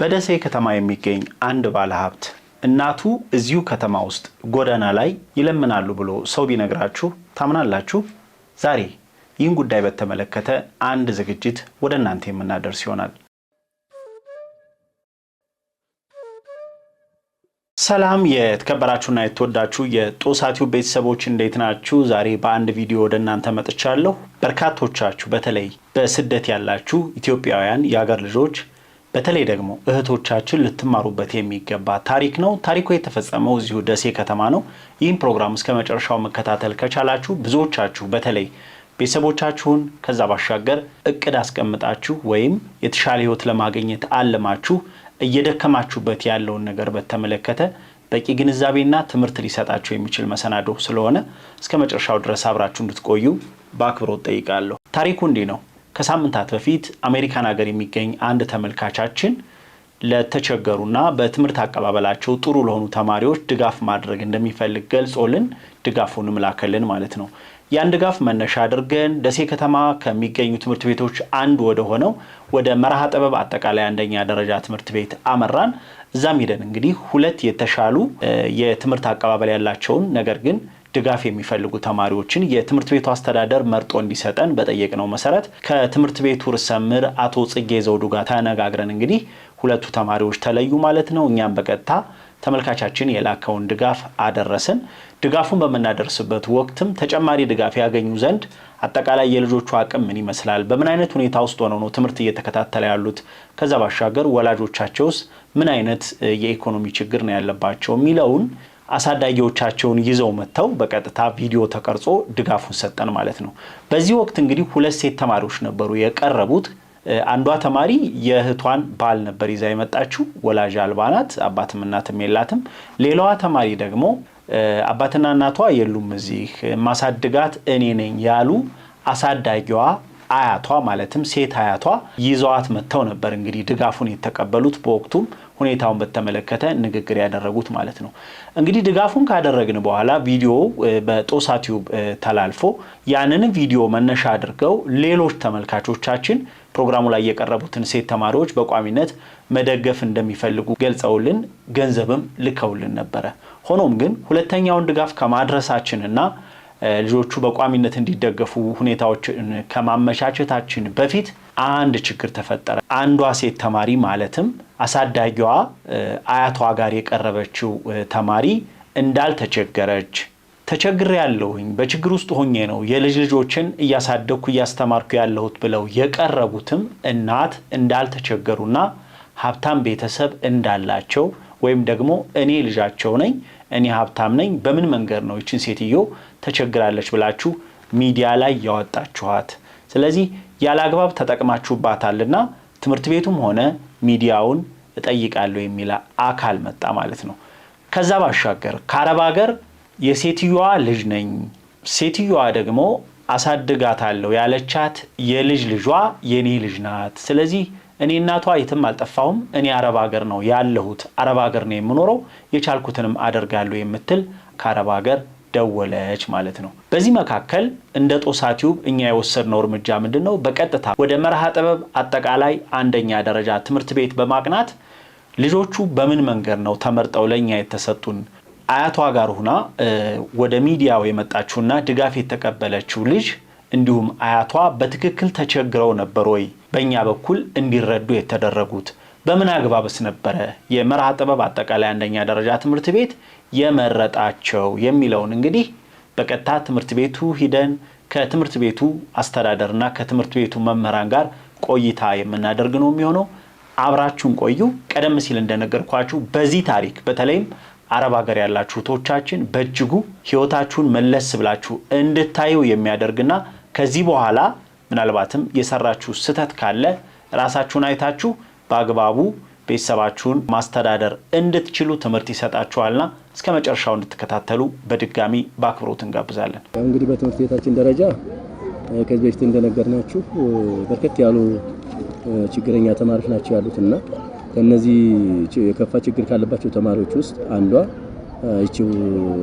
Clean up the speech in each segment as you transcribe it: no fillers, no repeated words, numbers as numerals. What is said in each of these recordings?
በደሴ ከተማ የሚገኝ አንድ ባለሀብት እናቱ እዚሁ ከተማ ውስጥ ጎዳና ላይ ይለምናሉ ብሎ ሰው ቢነግራችሁ ታምናላችሁ? ዛሬ ይህን ጉዳይ በተመለከተ አንድ ዝግጅት ወደ እናንተ የምናደርስ ይሆናል። ሰላም የተከበራችሁና የተወዳችሁ የጦሳቲው ቤተሰቦች እንዴት ናችሁ? ዛሬ በአንድ ቪዲዮ ወደ እናንተ መጥቻለሁ። በርካቶቻችሁ በተለይ በስደት ያላችሁ ኢትዮጵያውያን የሀገር ልጆች በተለይ ደግሞ እህቶቻችን ልትማሩበት የሚገባ ታሪክ ነው። ታሪኩ የተፈጸመው እዚሁ ደሴ ከተማ ነው። ይህን ፕሮግራም እስከ መጨረሻው መከታተል ከቻላችሁ ብዙዎቻችሁ በተለይ ቤተሰቦቻችሁን ከዛ ባሻገር እቅድ አስቀምጣችሁ ወይም የተሻለ ህይወት ለማግኘት አለማችሁ እየደከማችሁበት ያለውን ነገር በተመለከተ በቂ ግንዛቤና ትምህርት ሊሰጣችሁ የሚችል መሰናዶ ስለሆነ እስከ መጨረሻው ድረስ አብራችሁ እንድትቆዩ በአክብሮት ጠይቃለሁ። ታሪኩ እንዲህ ነው። ከሳምንታት በፊት አሜሪካን ሀገር የሚገኝ አንድ ተመልካቻችን ለተቸገሩና በትምህርት አቀባበላቸው ጥሩ ለሆኑ ተማሪዎች ድጋፍ ማድረግ እንደሚፈልግ ገልጾልን ድጋፉንም ላከልን ማለት ነው። ያን ድጋፍ መነሻ አድርገን ደሴ ከተማ ከሚገኙ ትምህርት ቤቶች አንዱ ወደ ሆነው ወደ መርሃ ጥበብ አጠቃላይ አንደኛ ደረጃ ትምህርት ቤት አመራን። እዛም ሄደን እንግዲህ ሁለት የተሻሉ የትምህርት አቀባበል ያላቸውን ነገር ግን ድጋፍ የሚፈልጉ ተማሪዎችን የትምህርት ቤቱ አስተዳደር መርጦ እንዲሰጠን በጠየቅነው መሰረት ከትምህርት ቤቱ ርዕሰ መምህር አቶ ጽጌ ዘውዱ ጋር ተነጋግረን እንግዲህ ሁለቱ ተማሪዎች ተለዩ ማለት ነው። እኛም በቀጥታ ተመልካቻችን የላከውን ድጋፍ አደረሰን። ድጋፉን በመናደርስበት ወቅትም ተጨማሪ ድጋፍ ያገኙ ዘንድ አጠቃላይ የልጆቹ አቅም ምን ይመስላል፣ በምን አይነት ሁኔታ ውስጥ ሆነው ነው ትምህርት እየተከታተለ ያሉት፣ ከዛ ባሻገር ወላጆቻቸውስ ምን አይነት የኢኮኖሚ ችግር ነው ያለባቸው የሚለውን አሳዳጊዎቻቸውን ይዘው መተው በቀጥታ ቪዲዮ ተቀርጾ ድጋፉን ሰጠን ማለት ነው። በዚህ ወቅት እንግዲህ ሁለት ሴት ተማሪዎች ነበሩ የቀረቡት። አንዷ ተማሪ የእህቷን ባል ነበር ይዛ የመጣችው፣ ወላጅ አልባ ናት፣ አባትም እናትም የላትም። ሌላዋ ተማሪ ደግሞ አባትና እናቷ የሉም እዚህ ማሳድጋት እኔ ነኝ ያሉ አሳዳጊዋ አያቷ ማለትም ሴት አያቷ ይዘዋት መተው ነበር እንግዲህ ድጋፉን የተቀበሉት። በወቅቱም ሁኔታውን በተመለከተ ንግግር ያደረጉት ማለት ነው። እንግዲህ ድጋፉን ካደረግን በኋላ ቪዲዮ በጦሳቲው ተላልፎ ያንን ቪዲዮ መነሻ አድርገው ሌሎች ተመልካቾቻችን ፕሮግራሙ ላይ የቀረቡትን ሴት ተማሪዎች በቋሚነት መደገፍ እንደሚፈልጉ ገልጸውልን ገንዘብም ልከውልን ነበረ። ሆኖም ግን ሁለተኛውን ድጋፍ ከማድረሳችንና ልጆቹ በቋሚነት እንዲደገፉ ሁኔታዎችን ከማመቻቸታችን በፊት አንድ ችግር ተፈጠረ። አንዷ ሴት ተማሪ ማለትም አሳዳጊዋ አያቷ ጋር የቀረበችው ተማሪ እንዳልተቸገረች ተቸግሬ ያለሁኝ በችግር ውስጥ ሆኜ ነው የልጅ ልጆችን እያሳደግኩ እያስተማርኩ ያለሁት ብለው የቀረቡትም እናት እንዳልተቸገሩና ሀብታም ቤተሰብ እንዳላቸው ወይም ደግሞ እኔ ልጃቸው ነኝ እኔ ሀብታም ነኝ በምን መንገድ ነው እቺን ሴትዮ ተቸግራለች ብላችሁ ሚዲያ ላይ ያወጣችኋት፣ ስለዚህ ያላግባብ ተጠቅማችሁባታልና ትምህርት ቤቱም ሆነ ሚዲያውን እጠይቃለሁ የሚል አካል መጣ ማለት ነው። ከዛ ባሻገር ከአረብ ሀገር የሴትዮዋ ልጅ ነኝ፣ ሴትዮዋ ደግሞ አሳድጋታለሁ ያለቻት የልጅ ልጇ የኔ ልጅ ናት፣ ስለዚህ እኔ እናቷ የትም አልጠፋሁም፣ እኔ አረብ ሀገር ነው ያለሁት፣ አረብ ሀገር ነው የምኖረው፣ የቻልኩትንም አደርጋለሁ የምትል ከአረብ ሀገር ደወለች ማለት ነው። በዚህ መካከል እንደ ጦሳቲው እኛ የወሰድነው እርምጃ ምንድነው? በቀጥታ ወደ መርሃ ጥበብ አጠቃላይ አንደኛ ደረጃ ትምህርት ቤት በማቅናት ልጆቹ በምን መንገድ ነው ተመርጠው ለኛ የተሰጡን፣ አያቷ ጋር ሆና ወደ ሚዲያው የመጣችውና ድጋፍ የተቀበለችው ልጅ እንዲሁም አያቷ በትክክል ተቸግረው ነበር ወይ በእኛ በኩል እንዲረዱ የተደረጉት፣ በምን አግባብስ ነበረ የመርሃ ጥበብ አጠቃላይ አንደኛ ደረጃ ትምህርት ቤት የመረጣቸው የሚለውን እንግዲህ በቀጥታ ትምህርት ቤቱ ሂደን ከትምህርት ቤቱ አስተዳደርና ከትምህርት ቤቱ መምህራን ጋር ቆይታ የምናደርግ ነው የሚሆነው። አብራችሁን ቆዩ። ቀደም ሲል እንደነገርኳችሁ በዚህ ታሪክ በተለይም አረብ ሀገር ያላችሁ እህቶቻችን በእጅጉ ህይወታችሁን መለስ ብላችሁ እንድታዩ የሚያደርግና ከዚህ በኋላ ምናልባትም የሰራችሁ ስህተት ካለ ራሳችሁን አይታችሁ በአግባቡ ቤተሰባችሁን ማስተዳደር እንድትችሉ ትምህርት ይሰጣችኋልና እስከ መጨረሻው እንድትከታተሉ በድጋሚ በአክብሮት እንጋብዛለን። እንግዲህ በትምህርት ቤታችን ደረጃ ከዚህ በፊት እንደነገርናችሁ በርከት ያሉ ችግረኛ ተማሪዎች ናቸው ያሉትና ከነዚህ የከፋ ችግር ካለባቸው ተማሪዎች ውስጥ አንዷ እቺው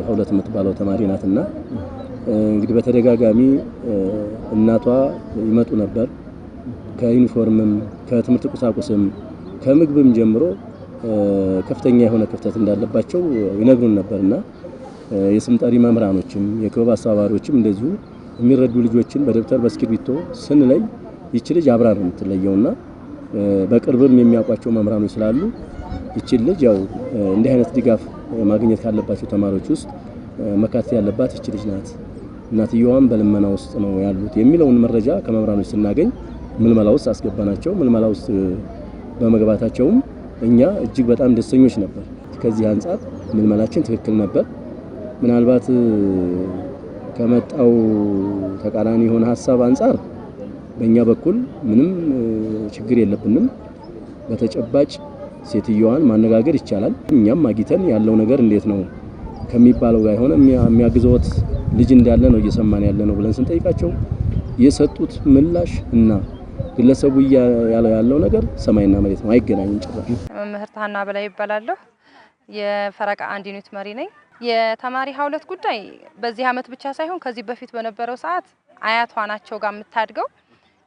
ሁለት የምትባለው ተማሪ ናትና እንግዲህ በተደጋጋሚ እናቷ ይመጡ ነበር ከዩኒፎርምም ከትምህርት ቁሳቁስም ከምግብም ጀምሮ ከፍተኛ የሆነ ክፍተት እንዳለባቸው ይነግሩን ነበርና የስም ጠሪ መምህራኖችም የክበብ አስተባባሪዎችም እንደዚሁ የሚረዱ ልጆችን በደብተር በእስክሪብቶ ስንለይ ይቺ ልጅ አብራ ነው የምትለየውና በቅርብም የሚያውቋቸው መምህራኖች ስላሉ ይቺ ልጅ ያው እንዲህ አይነት ድጋፍ ማግኘት ካለባቸው ተማሪዎች ውስጥ መካተት ያለባት ይቺ ልጅ ናት። እናትየዋም በልመና ውስጥ ነው ያሉት የሚለውን መረጃ ከመምህራኖች ስናገኝ ምልመላ ውስጥ አስገባናቸው። ምልመላ ውስጥ በመግባታቸውም እኛ እጅግ በጣም ደስተኞች ነበር። ከዚህ አንፃር ምልመላችን ትክክል ነበር። ምናልባት ከመጣው ተቃራኒ የሆነ ሐሳብ አንፃር በእኛ በኩል ምንም ችግር የለብንም። በተጨባጭ ሴትዮዋን ማነጋገር ይቻላል። እኛም ማግኝተን ያለው ነገር እንዴት ነው ከሚባለው ጋር ሆነ የሚያግዘውት ልጅ እንዳለ ነው እየሰማን ያለ ነው ብለን ስንጠይቃቸው የሰጡት ምላሽ እና ግለሰቡ ያለው ነገር ሰማይና መሬት ነው፣ አይገናኝም ጭራሽ። መምህርት ሀና በላይ ይባላለሁ። የፈረቃ 1 ዩኒት መሪ ነኝ። የተማሪ ሀውለት ጉዳይ በዚህ አመት ብቻ ሳይሆን ከዚህ በፊት በነበረው ሰዓት አያቷ ናቸው ጋር የምታድገው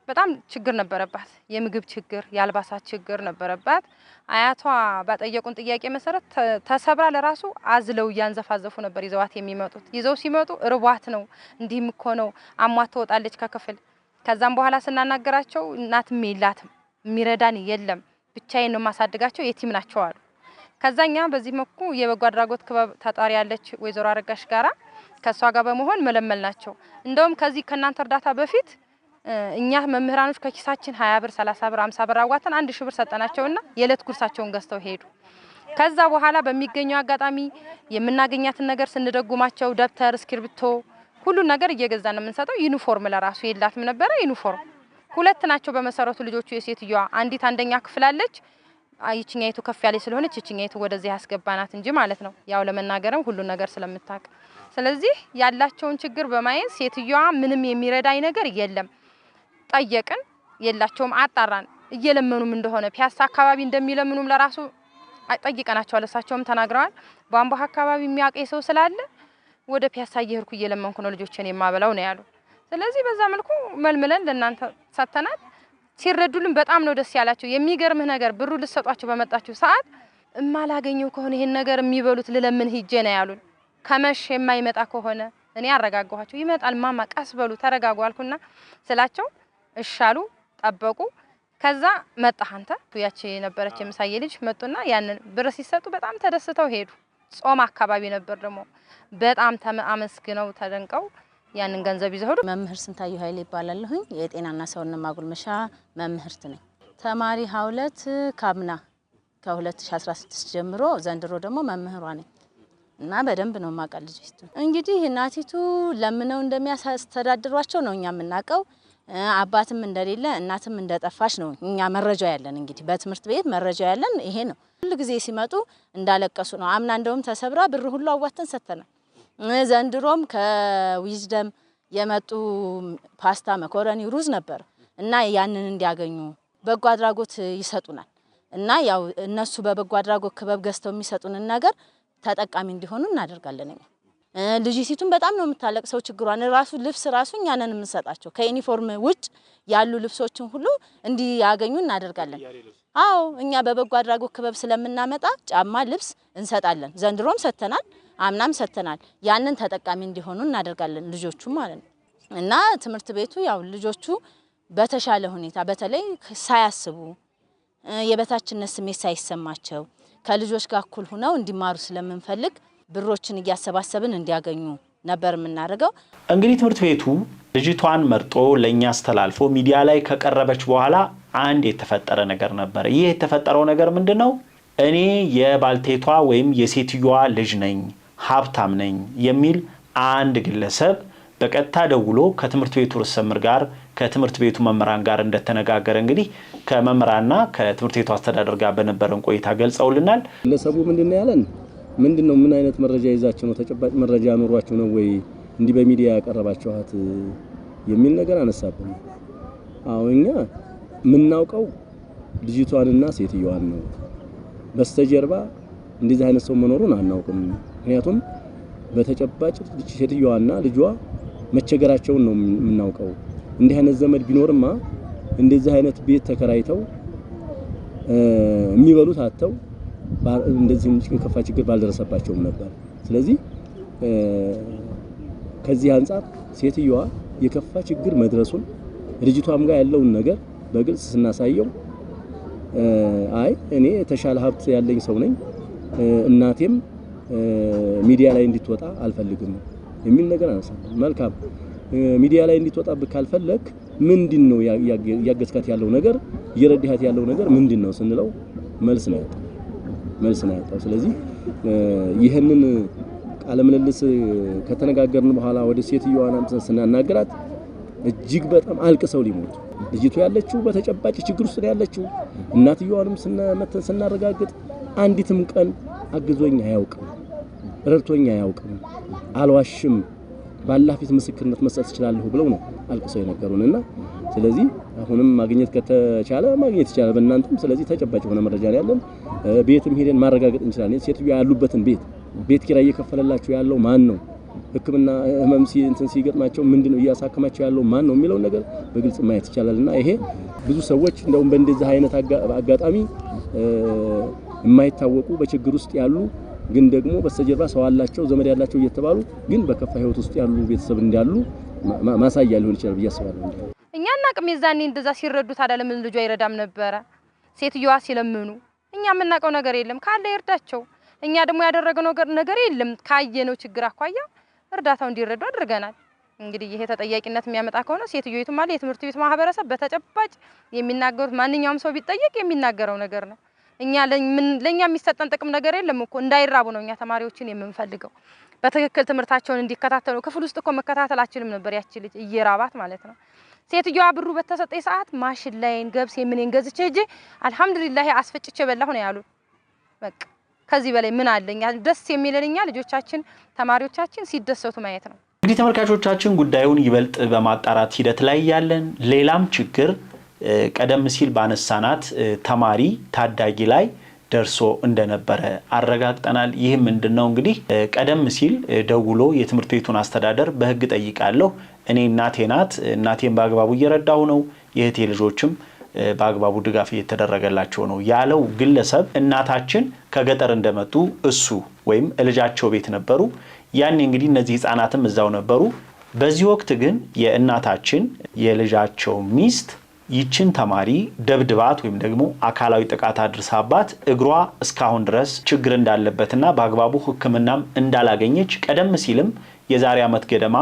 በጣም ችግር ነበረባት። የምግብ ችግር፣ የአልባሳት ችግር ነበረባት። አያቷ ባጠየቁን ጥያቄ መሰረት ተሰብራ ለራሱ አዝለው እያንዘፋዘፉ ነበር ይዘዋት የሚመጡት። ይዘው ሲመጡ ርቧት ነው እንዲህም እኮ ነው አሟት ትወጣለች ከክፍል። ከዛም በኋላ ስናናገራቸው እናትም የላትም የሚረዳን የለም ብቻዬን ነው ማሳድጋቸው የቲም ናቸው አሉ። ከዛኛ በዚህ መልኩ የበጎ አድራጎት ክበብ ተጣሪ ያለች ወይዘሮ አረጋሽ ጋራ ከሷ ጋር በመሆን መለመልናቸው። እንደውም ከዚህ ከናንተ እርዳታ በፊት እኛ መምህራኖች ከኪሳችን 20 ብር 30 ብር 50 ብር አዋተን 1000 ብር ሰጠናቸውና የዕለት ጉርሳቸውን ገዝተው ሄዱ። ከዛ በኋላ በሚገኘው አጋጣሚ የምናገኛትን ነገር ስንደጉማቸው ደብተር፣ እስክሪብቶ ሁሉ ነገር እየገዛን ነው የምንሰጠው። ዩኒፎርም ለራሱ የላትም ነበረ። ዩኒፎርም 2 ናቸው በመሰረቱ ልጆቹ የሴትዮዋ አንዲት አንደኛ ክፍል አለች። ይችኛይቱ ከፍ ያለች ስለሆነች ይችኛይቱ ወደዚህ ያስገባናት እንጂ ማለት ነው ያው ለመናገርም ሁሉ ነገር ስለምታውቅ። ስለዚህ ያላቸውን ችግር በማየት ሴትዮዋ ምንም የሚረዳኝ ነገር የለም ጠየቅን፣ የላቸውም። አጣራን እየለመኑም እንደሆነ ፒያሳ አካባቢ እንደሚለምኑም ለራሱ ጠይቀናቸዋል። እሳቸውም ተናግረዋል። ቧንቧ አካባቢ የሚያውቀኝ ሰው ስላለ ወደ ፒያሳ እየሄድኩ እየለመንኩ ነው ልጆችን የማበላው ነው ያሉ። ስለዚህ በዛ መልኩ መልምለን ለእናንተ ሰጥተናል። ሲረዱልን በጣም ነው ደስ ያላቸው። የሚገርምህ ነገር ብሩ ልሰጧቸው በመጣችሁ ሰዓት እማላገኘው ከሆነ ይሄን ነገር የሚበሉት ልለምን ሂጄ ነው ያሉን። ከመሽ የማይመጣ ከሆነ እኔ አረጋጋኋቸው። ይመጣል ማማ ቀስ በሉ ተረጋጉ አልኩና ስላቸው እሻሉ ጠበቁ። ከዛ መጣህ አንተ ያቺ ነበረች የምሳዬ ልጅ መጡና ያንን ብር ሲሰጡ በጣም ተደስተው ሄዱ። ጾም አካባቢ ነበር ደግሞ በጣም አመስግነው ተደንቀው ያንን ገንዘብ ይዘው ሄዱ። መምህር ስንታየሁ ኃይሌ ይባላለሁኝ። የጤናና ሰውነት ማጎልመሻ መምህርት ነኝ። ተማሪ ሀውለት ካብና ከ2016 ጀምሮ ዘንድሮ ደግሞ መምህሯ ነኝ እና በደንብ ነው ማቀልጅ። እንግዲህ እናቲቱ ለምነው እንደሚያስተዳድሯቸው ነው እኛ የምናውቀው። አባትም እንደሌለ እናትም እንደጠፋች ነው እኛ መረጃ ያለን። እንግዲህ በትምህርት ቤት መረጃ ያለን ይሄ ነው። ሁሉ ጊዜ ሲመጡ እንዳለቀሱ ነው። አምና እንደውም ተሰብራ ብር ሁሉ አዋተን ሰተናል። ዘንድሮም ከዊዝደም የመጡ ፓስታ፣ መኮረኒ፣ ሩዝ ነበር እና ያንን እንዲያገኙ በጎ አድራጎት ይሰጡናል እና ያው እነሱ በበጎ አድራጎት ክበብ ገዝተው የሚሰጡንን ነገር ተጠቃሚ እንዲሆኑ እናደርጋለን። ልጅሲቱን በጣም ነው የምታለቅሰው። ችግሯን ራሱ ልብስ ራሱ እኛ ነን የምንሰጣቸው ከዩኒፎርም ውጭ ያሉ ልብሶችን ሁሉ እንዲያገኙ እናደርጋለን። አዎ እኛ በበጎ አድራጎት ክበብ ስለምናመጣ ጫማ፣ ልብስ እንሰጣለን። ዘንድሮም ሰተናል፣ አምናም ሰተናል። ያንን ተጠቃሚ እንዲሆኑ እናደርጋለን ልጆቹ ማለት ነው። እና ትምህርት ቤቱ ያው ልጆቹ በተሻለ ሁኔታ በተለይ ሳያስቡ የበታችነት ስሜት ሳይሰማቸው ከልጆች ጋር እኩል ሆነው እንዲማሩ ስለምንፈልግ ብሮችን እያሰባሰብን እንዲያገኙ ነበር የምናደርገው። እንግዲህ ትምህርት ቤቱ ልጅቷን መርጦ ለኛ አስተላልፎ ሚዲያ ላይ ከቀረበች በኋላ አንድ የተፈጠረ ነገር ነበር። ይህ የተፈጠረው ነገር ምንድነው? እኔ የባልቴቷ ወይም የሴትዮዋ ልጅ ነኝ፣ ሀብታም ነኝ የሚል አንድ ግለሰብ በቀጥታ ደውሎ ከትምህርት ቤቱ ርዕሰ መምህር ጋር ከትምህርት ቤቱ መምህራን ጋር እንደተነጋገረ እንግዲህ ከመምህራንና ከትምህርት ቤቱ አስተዳደር ጋር በነበረን ቆይታ ገልጸውልናል። ግለሰቡ ምንድነው ያለን? ምንድነው ምን አይነት መረጃ ይዛችሁ ነው? ተጨባጭ መረጃ ኑሯችሁ ነው ወይ እንዲህ በሚዲያ ያቀረባችኋት የሚል ነገር አነሳብን። አዎ እኛ ምናውቀው ልጅቷንና ሴትዮዋን ነው። በስተጀርባ እንደዚህ አይነት ሰው መኖሩን አናውቅም። ምክንያቱም በተጨባጭ ሴትዮዋና ልጇ መቸገራቸውን ነው የምናውቀው። እንዲህ አይነት ዘመድ ቢኖርማ እንደዚህ አይነት ቤት ተከራይተው የሚበሉት አጥተው እንደዚህም ከፋ ችግር ባልደረሰባቸውም ነበር። ስለዚህ ከዚህ አንፃር ሴትዮዋ የከፋ ችግር መድረሱን ልጅቷም ጋር ያለውን ነገር በግልጽ ስናሳየው አይ እኔ የተሻለ ሀብት ያለኝ ሰው ነኝ እናቴም ሚዲያ ላይ እንድትወጣ አልፈልግም የሚል ነገር አነሳ። መልካም ሚዲያ ላይ እንድትወጣ ካልፈለክ ምንድነው ያገዝካት ያለው ነገር እየረዳሃት ያለው ነገር ምንድነው ስንለው መልስ ነው ያጣው። ስለዚህ ይሄንን ቃለ ምልልስ ከተነጋገርን በኋላ ወደ ሴትዮዋን አምጥተን ስናናገራት እጅግ በጣም አልቅሰው ሊሞቱ ልጅቱ ያለችው በተጨባጭ ችግር ውስጥ ያለችው እናትየዋንም ስናረጋግጥ አንዲትም ቀን አግዞኝ አያውቅም፣ ረድቶኝ አያውቅም፣ አልዋሽም፣ ባላህ ፊት ምስክርነት መስጠት ይችላልሁ ብለው ነው አልቅሰው የነገሩንና ስለዚህ አሁንም ማግኘት ከተቻለ ማግኘት ይቻላል በእናንተም። ስለዚህ ተጨባጭ ሆነ መረጃ ያለን ቤትም ሄደን ማረጋገጥ እንችላለን። ሴትዮዋ ያሉበትን ቤት ኪራይ እየከፈለላቸው ያለው ማን ነው? ህክምና ህመም ሲገጥማቸው ምንድነው እያሳከማቸው ያለው ማን ነው የሚለው ነገር በግልጽ ማየት ይቻላልና ይሄ ብዙ ሰዎች እንደውም በእንደዚህ አይነት አጋጣሚ የማይታወቁ በችግር ውስጥ ያሉ ግን ደግሞ በስተጀርባ ሰው አላቸው ዘመድ ያላቸው እየተባሉ ግን በከፋ ህይወት ውስጥ ያሉ ቤተሰብ እንዳሉ ማሳያ ሊሆን ይችላል ብዬ አስባለሁ። እኛ እናቅም የዛኔ እንደዛ ሲረዱት አይደለም ልጇ ይረዳም ነበረ። ሴትዮዋ ሲለምኑ እኛ የምናውቀው ነገር የለም ካለ ይርዳቸው። እኛ ደግሞ ያደረገው ነገር የለም ካየነው ችግር አኳያ እርዳታው እንዲረዱ አድርገናል። እንግዲህ ይሄ ተጠያቂነት የሚያመጣ ከሆነ ሴትዮይቱም ማለት የትምህርት ቤት ማህበረሰብ በተጨባጭ የሚናገሩት ማንኛውም ሰው ቢጠየቅ የሚናገረው ነገር ነው። እኛ ለኛ የሚሰጠን ጥቅም ነገር የለም እኮ እንዳይራቡ ነው እኛ ተማሪዎችን የምንፈልገው። በትክክል ትምህርታቸውን እንዲከታተሉ ክፍል ውስጥ እኮ መከታተላችንም ነበር ያቺ ልጅ እየራባት ማለት ነው። ሴትዮዋ ብሩ በተሰጠኝ ሰዓት ማሽን ላይን ገብስ የምንን ገዝቼ ሄጄ አልহামዱሊላህ አስፈጭቼ በላሁ ነው ያሉት። በቃ ከዚህ በላይ ምን አለኛ? ደስ የሚለንኛ ልጆቻችን ተማሪዎቻችን ሲደሰቱ ማየት ነው። እንግዲህ ተመልካቾቻችን ጉዳዩን ይበልጥ በማጣራት ሂደት ላይ ያለን ሌላም ችግር ቀደም ሲል ባነሳናት ተማሪ ታዳጊ ላይ ደርሶ እንደነበረ አረጋግጠናል። ይህ ምንድነው እንግዲህ ቀደም ሲል ደውሎ የትምህርት ቤቱን አስተዳደር በህግ ጠይቃለሁ እኔ እናቴ ናት እናቴን በአግባቡ እየረዳው ነው የእህቴ ልጆችም በአግባቡ ድጋፍ እየተደረገላቸው ነው ያለው ግለሰብ እናታችን ከገጠር እንደመጡ እሱ ወይም ልጃቸው ቤት ነበሩ። ያኔ እንግዲህ እነዚህ ህፃናትም እዛው ነበሩ። በዚህ ወቅት ግን የእናታችን የልጃቸው ሚስት ይችን ተማሪ ደብድባት ወይም ደግሞ አካላዊ ጥቃት አድርሳባት እግሯ እስካሁን ድረስ ችግር እንዳለበትና በአግባቡ ህክምናም እንዳላገኘች ቀደም ሲልም የዛሬ ዓመት ገደማ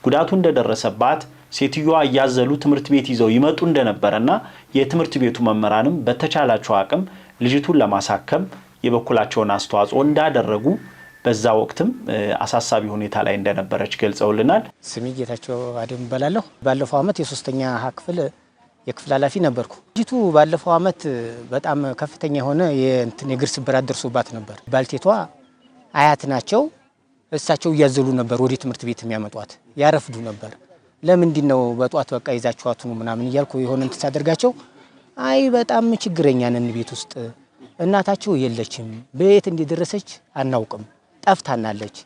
ጉዳቱ እንደደረሰባት ሴትዮዋ ያዘሉ ትምህርት ቤት ይዘው ይመጡ እንደነበረና የትምህርት ቤቱ መምህራንም በተቻላቸው አቅም ልጅቱን ለማሳከም የበኩላቸውን አስተዋጽኦ እንዳደረጉ በዛ ወቅትም አሳሳቢ ሁኔታ ላይ እንደነበረች ገልጸውልናል። ስሜ ጌታቸው አደም እባላለሁ። ባለፈው ዓመት የሶስተኛ ክፍል የክፍል ኃላፊ ነበርኩ። ልጅቱ ባለፈው ዓመት በጣም ከፍተኛ የሆነ የእግር ስብራት ደርሶባት ነበር። ባልቴቷ አያት ናቸው። እሳቸው እያዘሉ ነበር ወደ ትምህርት ቤት የሚያመጧት ያረፍዱ ነበር። ለምንድን ነው በጧት በቃ ይዛችኋት ነው ምናምን እያልኩ የሆነ እንትን ሳደርጋቸው አይ በጣም ችግረኛ ነን ቤት ውስጥ እናታቸው የለችም ቤት እንደደረሰች አናውቅም ጠፍታናለች።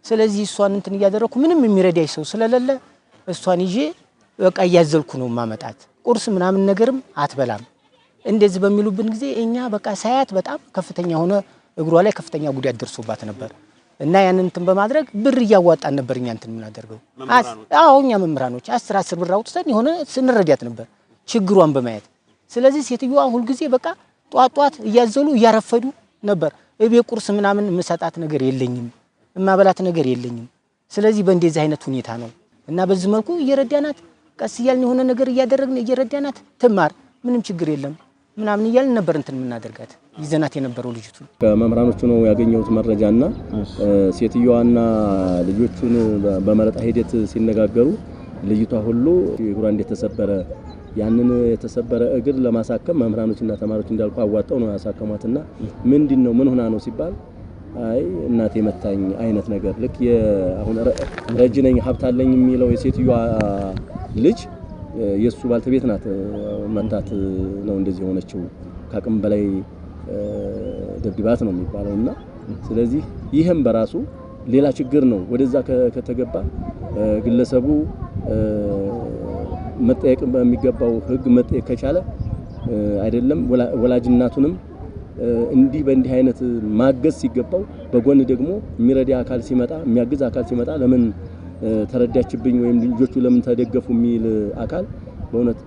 ስለዚህ እሷን እንትን እያደረኩ ምንም የሚረዳኝ ሰው ስለሌለ እሷን ይዤ በቃ እያዘልኩ ነው ማመጣት ቁርስ ምናምን ነገርም አትበላም። እንደዚህ በሚሉብን ጊዜ እኛ በቃ ሳያት በጣም ከፍተኛ ሆነ እግሯ ላይ ከፍተኛ ጉዳት ደርሶባት ነበር እና ያንን እንትን በማድረግ ብር እያዋጣን ነበር እኛ እንትን ምናደርገው። አዎ እኛ መምህራኖች 10 ብር አውጥተን የሆነ ስንረዳት ነበር ችግሯን በማየት። ስለዚህ ሴትዮዋ ሁሉ ጊዜ በቃ ጧት እያዘሉ እያረፈዱ ነበር። እቤት ቁርስ ምናምን መሰጣት ነገር የለኝም እማበላት ነገር የለኝም። ስለዚህ በእንደዚህ አይነት ሁኔታ ነው እና በዚህ መልኩ እየረዳናት ቀስ እያልን የሆነ ነገር እያደረግን እየረዳናት ትማር ምንም ችግር የለም ምናምን እያልን ነበር እንትን ምናደርጋት ይዘናት የነበረው ልጅቱ። ከመምህራኖቹ ነው ያገኘሁት መረጃና ሴትዮዋና ልጆቹን በመረጣ ሂደት ሲነጋገሩ ልጅቷ ሁሉ እግሯ እንደተሰበረ ያንን የተሰበረ እግር ለማሳከም መምህራኖችና ተማሪዎች እንዳልኩ አዋጣው ነው ያሳከሟትና ምንድነው ምን ሆና ነው ሲባል አይ እናቴ መታኝ አይነት ነገር ልክ አሁን ረጅነኝ ሀብት አለኝ የሚለው የሴትዮዋ ልጅ የሱ ባልተቤት ናት መታት ነው እንደዚህ ሆነችው ካቅም በላይ ደብድባት ነው የሚባለውና ስለዚህ ይሄም በራሱ ሌላ ችግር ነው። ወደዛ ከተገባ ግለሰቡ መጠየቅ በሚገባው ህግ መጠየቅ ከቻለ አይደለም ወላጅ እናቱንም እንዲህ በእንዲህ አይነት ማገዝ ሲገባው በጎን ደግሞ የሚረዳ አካል ሲመጣ የሚያግዝ አካል ሲመጣ ለምን ተረዳችብኝ ወይም ልጆቹ ለምን ተደገፉ የሚል አካል በእውነት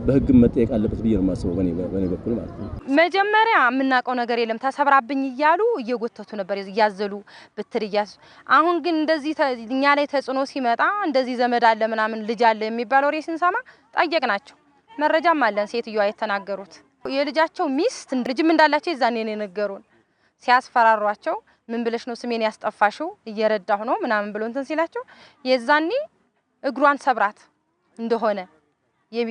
በህግ መጠየቅ አለበት ብዬ ነው የማስበው በኔ በኩል ማለት ነው። መጀመሪያ የምናውቀው ነገር የለም ተሰብራብኝ እያሉ እየጎተቱ ነበር እያዘሉ ብትር እያሱ። አሁን ግን እንደዚህ እኛ ላይ ተጽኖ ሲመጣ እንደዚህ ዘመድ አለ ምናምን ልጅ አለ የሚባለው ወሬ ስንሰማ ጠየቅናቸው። መረጃም አለን ሴትዮዋ የተናገሩት የልጃቸው ሚስት ልጅም እንዳላቸው ይዛኔ ነው የነገሩን። ሲያስፈራሯቸው ምን ብለሽ ነው ስሜን ያስጠፋሽው እየረዳሁ ነው ምናምን ብሎ እንትን ሲላቸው የዛኔ እግሯን ሰብራት እንደሆነ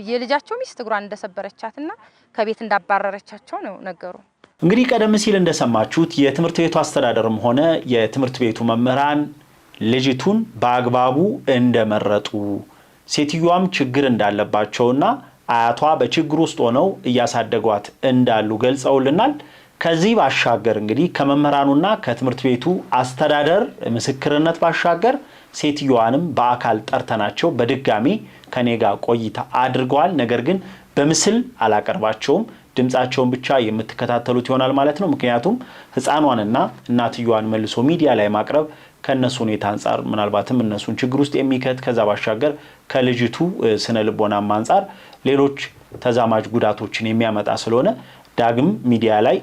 የልጃቸው ሚስት እግሯን እንደሰበረቻትና ከቤት እንዳባረረቻቸው ነው ነገሩ። እንግዲህ ቀደም ሲል እንደሰማችሁት የትምህርት ቤቱ አስተዳደርም ሆነ የትምህርት ቤቱ መምህራን ልጅቱን በአግባቡ እንደመረጡ ሴትዮዋም ችግር እንዳለባቸውና አያቷ በችግር ውስጥ ሆነው እያሳደጓት እንዳሉ ገልጸውልናል። ከዚህ ባሻገር እንግዲህ ከመምህራኑና ከትምህርት ቤቱ አስተዳደር ምስክርነት ባሻገር ሴትዮዋንም በአካል ጠርተናቸው በድጋሚ ከኔ ጋር ቆይታ አድርገዋል። ነገር ግን በምስል አላቀርባቸውም፣ ድምጻቸውን ብቻ የምትከታተሉት ይሆናል ማለት ነው። ምክንያቱም ህፃኗንና እናትየዋን መልሶ ሚዲያ ላይ ማቅረብ ከነሱ ሁኔታ አንፃር ምናልባትም እነሱን ችግር ውስጥ የሚከት ከዛ ባሻገር ከልጅቱ ስነ ልቦናም አንፃር ሌሎች ተዛማጅ ጉዳቶችን የሚያመጣ ስለሆነ ዳግም ሚዲያ ላይ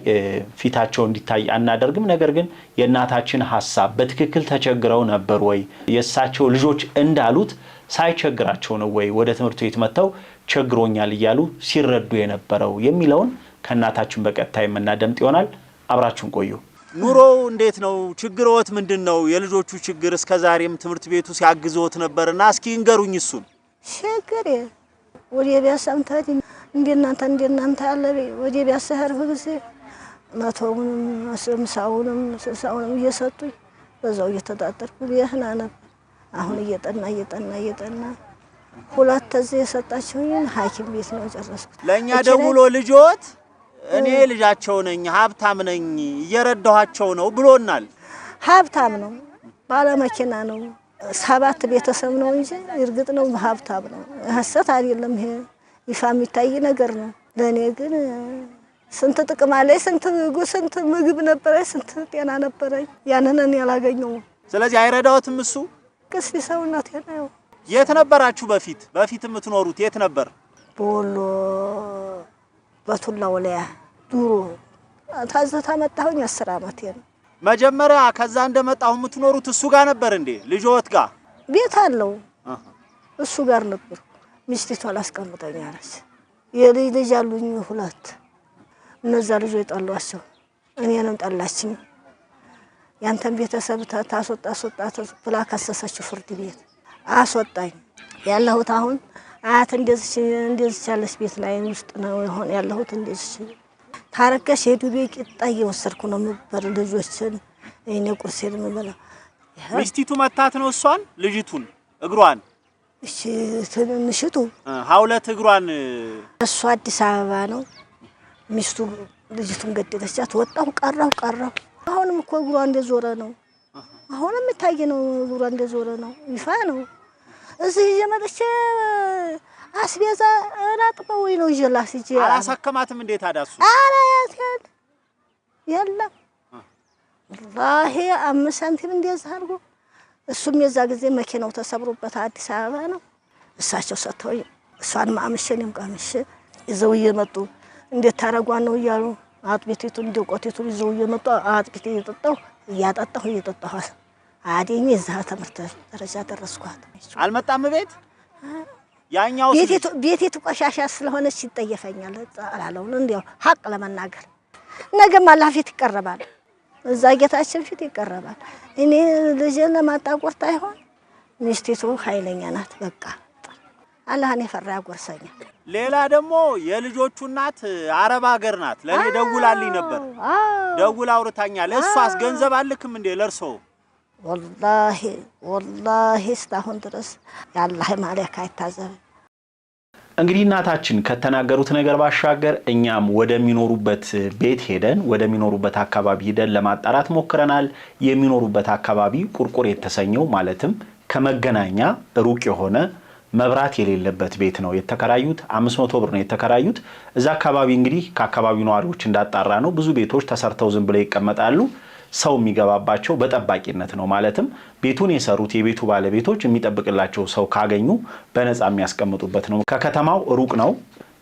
ፊታቸው እንዲታይ አናደርግም። ነገር ግን የእናታችን ሐሳብ በትክክል ተቸግረው ነበር ወይ የእሳቸው ልጆች እንዳሉት ሳይቸግራቸው ነው ወይ ወደ ትምህርት ቤት መጥተው ቸግሮኛል እያሉ ሲረዱ የነበረው የሚለውን ከእናታችን በቀጥታ የምናደምጥ ይሆናል። አብራችሁን ቆዩ። ኑሮው እንዴት ነው? ችግሮት ምንድነው? የልጆቹ ችግር እስከዛሬም ትምህርት ቤቱ ሲያግዞት ነበርና እስኪ እንገሩኝ እሱን። ችግር ወደ ቢያሳምታት እንደናንተ ያለ ወደ ቢያሰህር ሁልጊዜ መቶውንም ስምሳውንም ስልሳውንም እየሰጡኝ በዛው እየተጣጣርኩ ይህና ነበር። አሁን እየጠና ሁለት እዚህ የሰጣችሁኝ ሐኪም ቤት ነው ጨረስኩት። ለኛ ደውሎ ልጆት እኔ ልጃቸው ነኝ ሀብታም ነኝ እየረዳኋቸው ነው ብሎናል። ሀብታም ነው ባለ መኪና ነው 7 ቤተሰብ ነው እንጂ እርግጥ ነው ሀብታም ነው። ሐሰት አይደለም ይሄ ይፋ የሚታይ ነገር ነው። ለኔ ግን ስንት ጥቅም አለኝ ስንት ምግብ ነበረ ስንት ጤና ነበረ ያንን እኔ አላገኘሁም። ስለዚህ አይረዳውትም እሱ ቅስ ሰውነት ነው። የት ነበራችሁ በፊት የምትኖሩት የት ነበር? በወሎ በቱላ ወለያ ዱሮ ታዘታ መጣሁኝ 10 አመት ነው። መጀመሪያ ከዛ እንደመጣሁ የምትኖሩት እሱ ጋር ነበር እንዴ? ልጆት ጋር ቤት አለው እሱ ጋር ነበር። ሚስቲቷ አላስቀምጠኛለች። የልጅ አሉኝ 2 እነዛ ልጆች ጠሏቸው እኔንም ጠላችኝ። ያንተን ቤተሰብ ታስወጣ ብላ ከሰሰችው ፍርድ ቤት አስወጣኝ። ያለሁት አሁን አያት እንደዚህ ያለች ቤት ላይ ውስጥ ነው ያለሁት። እንደዚህ ታረከሽ ሄዱቤ ቂጣ እየወሰድኩ ነው የምበል ልጆችን እኔ ቁርሴን የምበላ። ሚስቲቱ መታት ነው እሷን ልጅቱን እግሯን እሺ ትንሽቱ 2 እግሯን እሷ አዲስ አበባ ነው ሚስቱ ልጅቱን ገደለቻት። ወጣሁ ቀረሁ። አሁንም እኮ እግሯ እንደዞረ ነው። አሁንም የታየ ነው እግሯ እንደዞረ ነው። ይፋ ነው። እዚህ የመለች አስቤዛ ራጥበው ነው ይጀላስ ይጂ አላሳከማትም እንዴት አዳሱ አላያት የለም ወላሂ 5 ሳንቲም እንደዛ አድርጎ እሱም የዛ ጊዜ መኪናው ተሰብሮበት አዲስ አበባ ነው። እሳቸው ሰጥተው እሷን ማምሸንም ቀምሽ ይዘው እየመጡ እንዴት ታረጓን ነው እያሉ አጥቢቲቱ እንደቆቲቱ ይዘው እየመጡ አጥቢቲ እየጠጣሁ አዲኝ እዛ ትምህርት ደረጃ ደረስኳት። አልመጣም ቤት ያኛው ቤቲቱ ቆሻሻ ስለሆነች ይጠየፈኛል አላለው። እንዴው ሀቅ ለመናገር ነገም አላህ ፊት ይቀርባል፣ እዛ ጌታችን ፊት ይቀርባል። እኔ ልጅን ለማጣቆርታ አይሆን ሚስቲቱ ኃይለኛ ናት። በቃ አላህን የፈራ ያጎርሰኛል። ሌላ ደግሞ የልጆቹ እናት አረብ ሀገር ናት። ለኔ ደውላልኝ ነበር። ደውላ አውርታኛል። እሷስ ገንዘብ አልክም እንዴ ለርሶ? ወላሂ እስካሁን ድረስ ያላህ ማለካ አይታዘብ። እንግዲህ እናታችን ከተናገሩት ነገር ባሻገር እኛም ወደሚኖሩበት ቤት ሄደን ወደሚኖሩበት አካባቢ ሄደን ለማጣራት ሞክረናል። የሚኖሩበት አካባቢ ቁርቁር የተሰኘው ማለትም ከመገናኛ ሩቅ የሆነ መብራት የሌለበት ቤት ነው የተከራዩት። 500 ብር ነው የተከራዩት። እዛ አካባቢ እንግዲህ ከአካባቢው ነዋሪዎች እንዳጣራ ነው ብዙ ቤቶች ተሰርተው ዝም ብለው ይቀመጣሉ። ሰው የሚገባባቸው በጠባቂነት ነው። ማለትም ቤቱን የሰሩት የቤቱ ባለቤቶች የሚጠብቅላቸው ሰው ካገኙ በነፃ የሚያስቀምጡበት ነው። ከከተማው ሩቅ ነው።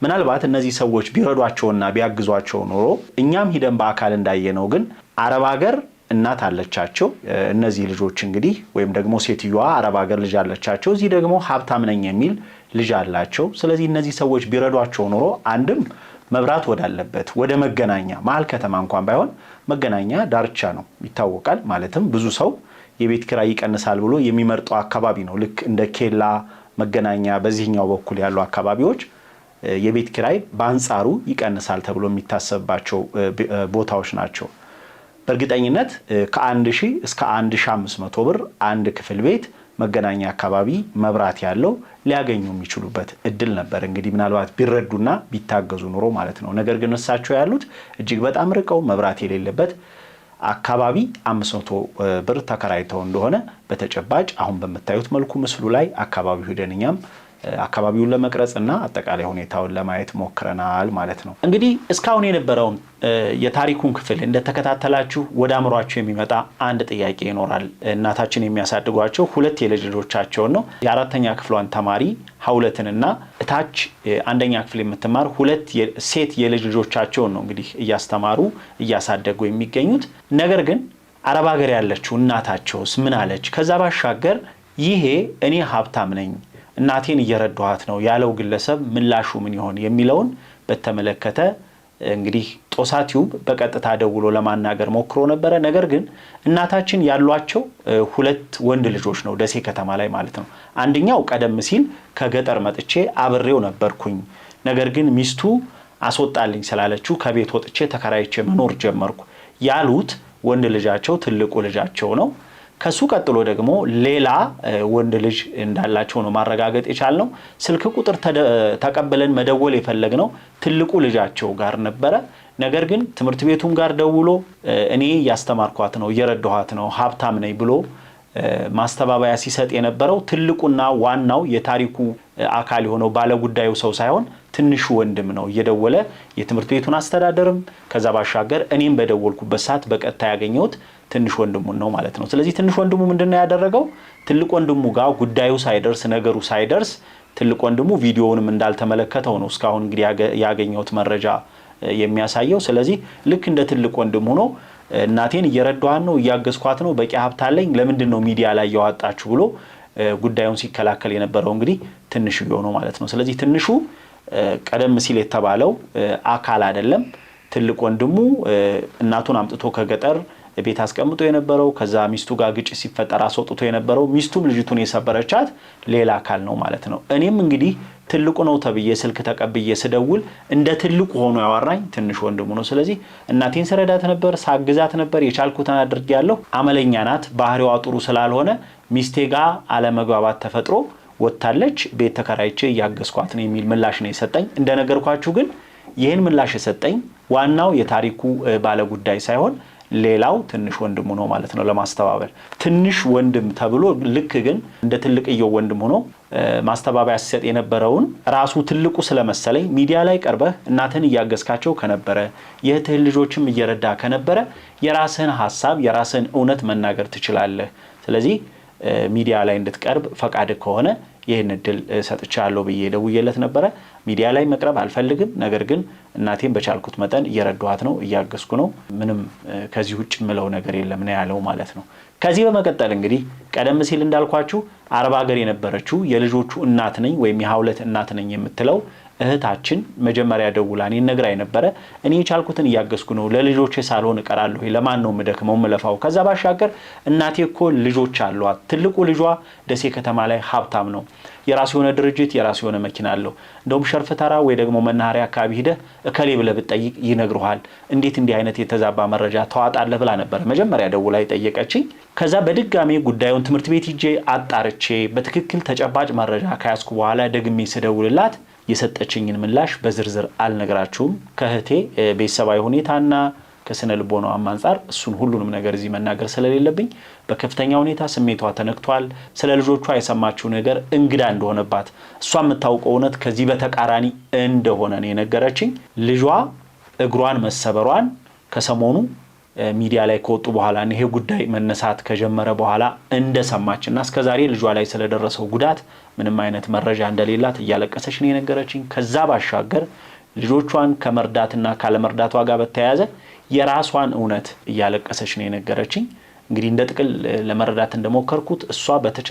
ምናልባት እነዚህ ሰዎች ቢረዷቸውና ቢያግዟቸው ኖሮ እኛም ሂደን በአካል እንዳየነው ግን አረብ ሀገር እናት አለቻቸው እነዚህ ልጆች እንግዲህ ወይም ደግሞ ሴትዮዋ አረብ ሀገር ልጅ አለቻቸው፣ እዚህ ደግሞ ሀብታም ነኝ የሚል ልጅ አላቸው። ስለዚህ እነዚህ ሰዎች ቢረዷቸው ኖሮ አንድም መብራት ወዳለበት ወደ መገናኛ መሀል ከተማ እንኳን ባይሆን መገናኛ ዳርቻ ነው ይታወቃል። ማለትም ብዙ ሰው የቤት ኪራይ ይቀንሳል ብሎ የሚመርጠው አካባቢ ነው። ልክ እንደ ኬላ መገናኛ በዚህኛው በኩል ያሉ አካባቢዎች የቤት ኪራይ በአንጻሩ ይቀንሳል ተብሎ የሚታሰብባቸው ቦታዎች ናቸው። በእርግጠኝነት ከ1000 እስከ 1500 ብር አንድ ክፍል ቤት መገናኛ አካባቢ መብራት ያለው ሊያገኙ የሚችሉበት እድል ነበር። እንግዲህ ምናልባት ቢረዱና ቢታገዙ ኑሮ ማለት ነው። ነገር ግን እሳቸው ያሉት እጅግ በጣም ርቀው መብራት የሌለበት አካባቢ 500 ብር ተከራይተው እንደሆነ በተጨባጭ አሁን በመታዩት መልኩ ምስሉ ላይ አካባቢው ሄደን እኛም አካባቢውን ለመቅረጽና አጠቃላይ ሁኔታውን ለማየት ሞክረናል ማለት ነው። እንግዲህ እስካሁን የነበረውን የታሪኩን ክፍል እንደተከታተላችሁ ወደ አእምሯችሁ የሚመጣ አንድ ጥያቄ ይኖራል። እናታችን የሚያሳድጓቸው ሁለት የልጅ ልጆቻቸውን ነው። የአራተኛ ክፍሏን ተማሪ ሀውለትንና እታች አንደኛ ክፍል የምትማር ሁለት ሴት የልጅ ልጆቻቸውን ነው እንግዲህ እያስተማሩ እያሳደጉ የሚገኙት። ነገር ግን አረብ ሀገር ያለችው እናታቸውስ ምን አለች? ከዛ ባሻገር ይሄ እኔ ሀብታም ነኝ እናቴን እየረዳኋት ነው ያለው ግለሰብ ምላሹ ምን ይሆን የሚለውን በተመለከተ እንግዲህ ጦሳ ቲዩብ በቀጥታ ደውሎ ለማናገር ሞክሮ ነበረ። ነገር ግን እናታችን ያሏቸው ሁለት ወንድ ልጆች ነው ደሴ ከተማ ላይ ማለት ነው። አንደኛው ቀደም ሲል ከገጠር መጥቼ አብሬው ነበርኩኝ፣ ነገር ግን ሚስቱ አስወጣልኝ ስላለችው ከቤት ወጥቼ ተከራይቼ መኖር ጀመርኩ ያሉት ወንድ ልጃቸው ትልቁ ልጃቸው ነው። ከሱ ቀጥሎ ደግሞ ሌላ ወንድ ልጅ እንዳላቸው ነው ማረጋገጥ የቻልነው። ስልክ ቁጥር ተቀበለን መደወል የፈለግነው ትልቁ ልጃቸው ጋር ነበረ። ነገር ግን ትምህርት ቤቱም ጋር ደውሎ እኔ ያስተማርኳት ነው እየረዳኋት ነው ሀብታም ነኝ ብሎ ማስተባበያ ሲሰጥ የነበረው ትልቁና ዋናው የታሪኩ አካል የሆነው ባለጉዳዩ ሰው ሳይሆን ትንሹ ወንድም ነው። እየደወለ የትምህርት ቤቱን አስተዳደርም ከዛ ባሻገር እኔም በደወልኩበት ሰዓት በቀጥታ ያገኘሁት ትንሽ ወንድሙን ነው ማለት ነው። ስለዚህ ትንሽ ወንድሙ ምንድነው ያደረገው? ትልቅ ወንድሙ ጋር ጉዳዩ ሳይደርስ ነገሩ ሳይደርስ ትልቅ ወንድሙ ቪዲዮውንም እንዳልተመለከተው ነው እስካሁን እንግዲህ ያገኘሁት መረጃ የሚያሳየው። ስለዚህ ልክ እንደ ትልቅ ወንድም ሆኖ እናቴን እየረዳኋት ነው እያገዝኳት ነው በቂ ሀብት አለኝ ለምንድን ነው ሚዲያ ላይ ያወጣችሁ ብሎ ጉዳዩን ሲከላከል የነበረው እንግዲህ ትንሹ ነው ማለት ነው። ስለዚህ ትንሹ ቀደም ሲል የተባለው አካል አይደለም። ትልቅ ወንድሙ እናቱን አምጥቶ ከገጠር ቤት አስቀምጦ የነበረው ከዛ ሚስቱ ጋር ግጭት ሲፈጠር አስወጥቶ የነበረው ሚስቱም ልጅቱን የሰበረቻት ሌላ አካል ነው ማለት ነው። እኔም እንግዲህ ትልቁ ነው ተብዬ ስልክ ተቀብዬ ስደውል እንደ ትልቁ ሆኖ ያወራኝ ትንሽ ወንድሙ ነው። ስለዚህ እናቴን ስረዳት ነበር፣ ሳግዛት ነበር፣ የቻልኩትን አድርጌያለሁ። አመለኛ ናት፣ ባህሪዋ ጥሩ ስላልሆነ ሚስቴ ጋር አለመግባባት ተፈጥሮ ወጣለች፣ ቤት ተከራይቼ እያገዝኳት ነው የሚል ምላሽ ነው የሰጠኝ። እንደነገርኳችሁ ግን ይህን ምላሽ የሰጠኝ ዋናው የታሪኩ ባለጉዳይ ሳይሆን ሌላው ትንሽ ወንድሙ ነው ማለት ነው። ለማስተባበል ትንሽ ወንድም ተብሎ ልክ ግን እንደ ትልቅየው ወንድም ሆኖ ማስተባበያ ሲሰጥ የነበረውን ራሱ ትልቁ ስለመሰለኝ ሚዲያ ላይ ቀርበህ እናትን እያገዝካቸው ከነበረ የእህትህን ልጆችም እየረዳ ከነበረ የራስህን ሐሳብ የራስህን እውነት መናገር ትችላለህ። ስለዚህ ሚዲያ ላይ እንድትቀርብ ፈቃድ ከሆነ ይህን እድል ሰጥቻለሁ ብዬ ደውዬለት ነበረ። ሚዲያ ላይ መቅረብ አልፈልግም፣ ነገር ግን እናቴን በቻልኩት መጠን እየረዳኋት ነው እያገዝኩ ነው፣ ምንም ከዚህ ውጭ ምለው ነገር የለም ነው ያለው ማለት ነው። ከዚህ በመቀጠል እንግዲህ ቀደም ሲል እንዳልኳችሁ አረብ ሀገር የነበረችው የልጆቹ እናት ነኝ ወይም የሀውለት እናት ነኝ የምትለው እህታችን መጀመሪያ ደውላ እኔን ነግራኝ ነበረ። እኔ የቻልኩትን እያገዝኩ ነው፣ ለልጆቼ ሳልሆን እቀራለሁ፣ ለማን ነው የምደክመው የምለፋው? ከዛ ባሻገር እናቴ እኮ ልጆች አሏት። ትልቁ ልጇ ደሴ ከተማ ላይ ሀብታም ነው፣ የራሱ የሆነ ድርጅት የራሱ የሆነ መኪና አለው። እንደውም ሸርፍ ተራ ወይ ደግሞ መናኸሪያ አካባቢ ሄደህ እከሌ ብለህ ብትጠይቅ ይነግሩሃል። እንዴት እንዲህ አይነት የተዛባ መረጃ ተዋጣለህ ብላ ነበር መጀመሪያ ደውላ ጠየቀችኝ። ከዛ በድጋሜ ጉዳዩን ትምህርት ቤት ሂጄ አጣርቼ በትክክል ተጨባጭ መረጃ ከያዝኩ በኋላ ደግሜ ስደውልላት የሰጠችኝን ምላሽ በዝርዝር አልነግራችሁም። ከእህቴ ቤተሰባዊ ሁኔታና ከስነ ልቦናው አንፃር እሱን ሁሉንም ነገር እዚህ መናገር ስለሌለብኝ በከፍተኛ ሁኔታ ስሜቷ ተነክቷል። ስለ ልጆቿ የሰማችው ነገር እንግዳ እንደሆነባት እሷ የምታውቀው እውነት ከዚህ በተቃራኒ እንደሆነ ነው የነገረችኝ። ልጇ እግሯን መሰበሯን ከሰሞኑ ሚዲያ ላይ ከወጡ በኋላ ይሄ ጉዳይ መነሳት ከጀመረ በኋላ እንደሰማችና እስከዛሬ ልጇ ላይ ስለደረሰው ጉዳት ምንም አይነት መረጃ እንደሌላት እያለቀሰች ነው የነገረችኝ። ከዛ ባሻገር ልጆቿን ከመርዳትና ካለመርዳቷ ጋር በተያያዘ የራሷን እውነት እያለቀሰች ነው የነገረችኝ። እንግዲህ እንደ ጥቅል ለመረዳት እንደሞከርኩት እሷ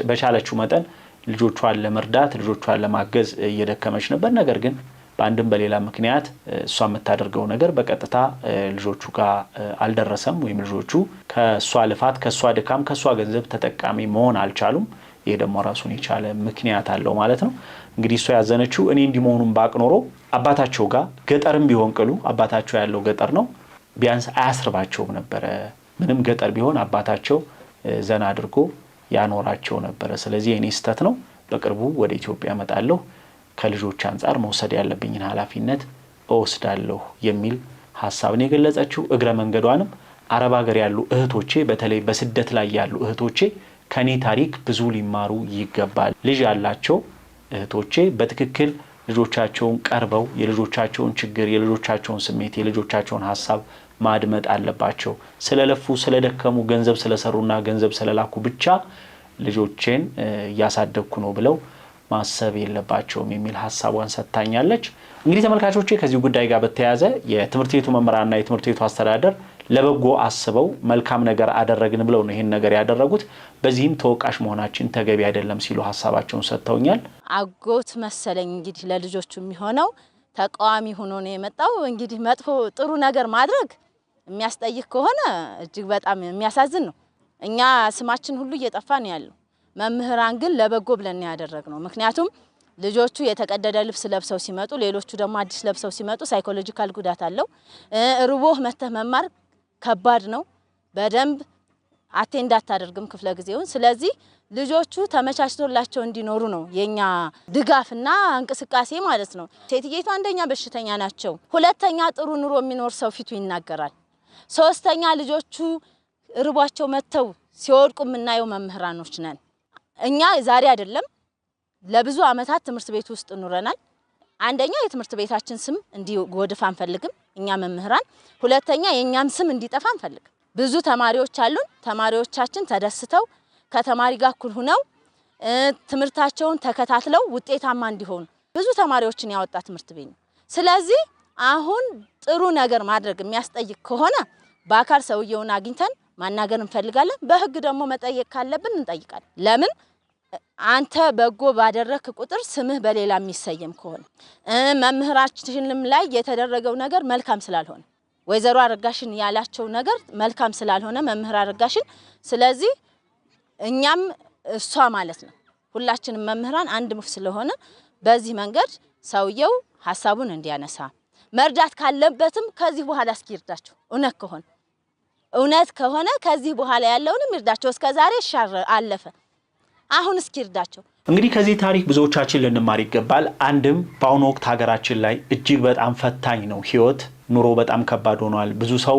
በቻለችው መጠን ልጆቿን ለመርዳት ልጆቿን ለማገዝ እየደከመች ነበር። ነገር ግን በአንድም በሌላ ምክንያት እሷ የምታደርገው ነገር በቀጥታ ልጆቹ ጋር አልደረሰም ወይም ልጆቹ ከሷ ልፋት ከሷ ድካም ከሷ ገንዘብ ተጠቃሚ መሆን አልቻሉም። ይሄ ደግሞ ራሱን የቻለ ምክንያት አለው ማለት ነው። እንግዲህ እሷ ያዘነችው እኔ እንዲመሆኑን ባቅ ኖሮ አባታቸው ጋር ገጠርም ቢሆን ቅሉ አባታቸው ያለው ገጠር ነው ቢያንስ አያስርባቸውም ነበረ። ምንም ገጠር ቢሆን አባታቸው ዘና አድርጎ ያኖራቸው ነበረ። ስለዚህ የኔ ስተት ነው፣ በቅርቡ ወደ ኢትዮጵያ መጣለሁ፣ ከልጆች አንፃር መውሰድ ያለብኝን ኃላፊነት እወስዳለሁ የሚል ሐሳብን የገለጸችው። እግረ መንገዷንም አረብ ሀገር ያሉ እህቶቼ በተለይ በስደት ላይ ያሉ እህቶቼ ከኔ ታሪክ ብዙ ሊማሩ ይገባል። ልጅ ያላቸው እህቶቼ በትክክል ልጆቻቸውን ቀርበው የልጆቻቸውን ችግር የልጆቻቸውን ስሜት የልጆቻቸውን ሐሳብ ማድመጥ አለባቸው። ስለለፉ ስለደከሙ ገንዘብ ስለሰሩና ገንዘብ ስለላኩ ብቻ ልጆቼን እያሳደግኩ ነው ብለው ማሰብ የለባቸውም የሚል ሐሳቧን ሰጥታኛለች። እንግዲህ ተመልካቾቼ ከዚህ ጉዳይ ጋር በተያያዘ የትምህርት ቤቱ መምህራንና የትምህርት ቤቱ አስተዳደር ለበጎ አስበው መልካም ነገር አደረግን ብለው ነው ይሄን ነገር ያደረጉት። በዚህም ተወቃሽ መሆናችን ተገቢ አይደለም ሲሉ ሐሳባቸውን ሰጥተውኛል። አጎት መሰለኝ እንግዲህ ለልጆቹ የሚሆነው ተቃዋሚ ሆኖ ነው የመጣው። እንግዲህ መጥፎ ጥሩ ነገር ማድረግ የሚያስጠይቅ ከሆነ እጅግ በጣም የሚያሳዝን ነው። እኛ ስማችን ሁሉ እየጠፋ ነው ያለው። መምህራን ግን ለበጎ ብለን ያደረግነው። ምክንያቱም ልጆቹ የተቀደደ ልብስ ለብሰው ሲመጡ ሌሎቹ ደግሞ አዲስ ለብሰው ሲመጡ ሳይኮሎጂካል ጉዳት አለው። ርቦህ መተህ መማር ከባድ ነው። በደንብ አቴንድ አታደርግም ክፍለ ጊዜውን። ስለዚህ ልጆቹ ተመቻችቶላቸው እንዲኖሩ ነው የኛ ድጋፍና እንቅስቃሴ ማለት ነው። ሴትየቱ አንደኛ በሽተኛ ናቸው፣ ሁለተኛ ጥሩ ኑሮ የሚኖር ሰው ፊቱ ይናገራል፣ ሶስተኛ ልጆቹ ርቧቸው መተው ሲወድቁ የምናየው መምህራኖች ነን። እኛ ዛሬ አይደለም ለብዙ አመታት ትምህርት ቤት ውስጥ ኑረናል። አንደኛ የትምህርት ቤታችን ስም እንዲጎድፍ አንፈልግም እኛ መምህራን፣ ሁለተኛ የኛም ስም እንዲጠፋ አንፈልግም። ብዙ ተማሪዎች አሉን። ተማሪዎቻችን ተደስተው ከተማሪ ጋር እኩል ሆነው ትምህርታቸውን ተከታትለው ውጤታማ እንዲሆኑ ብዙ ተማሪዎችን ያወጣ ትምህርት ቤት ነው። ስለዚህ አሁን ጥሩ ነገር ማድረግ የሚያስጠይቅ ከሆነ በአካል ሰውየውን አግኝተን ማናገር እንፈልጋለን። በህግ ደግሞ መጠየቅ ካለብን እንጠይቃለን። ለምን አንተ በጎ ባደረክ ቁጥር ስምህ በሌላ የሚሰየም ከሆነ መምህራችንም ላይ የተደረገው ነገር መልካም ስላልሆነ ወይዘሮ አረጋሽን ያላቸው ነገር መልካም ስላልሆነ መምህር አረጋሽን፣ ስለዚህ እኛም እሷ ማለት ነው ሁላችንም መምህራን አንድ ሙፍ ስለሆነ በዚህ መንገድ ሰውየው ሐሳቡን እንዲያነሳ መርዳት ካለበትም ከዚህ በኋላ እስኪርዳቸው እውነት ከሆነ ከዚህ በኋላ ያለውንም ይርዳቸው። እስከዛሬ ሻር አለፈ፣ አሁን እስኪርዳቸው። እንግዲህ ከዚህ ታሪክ ብዙዎቻችን ልንማር ይገባል። አንድም በአሁኑ ወቅት ሀገራችን ላይ እጅግ በጣም ፈታኝ ነው ህይወት፣ ኑሮ በጣም ከባድ ሆኗል። ብዙ ሰው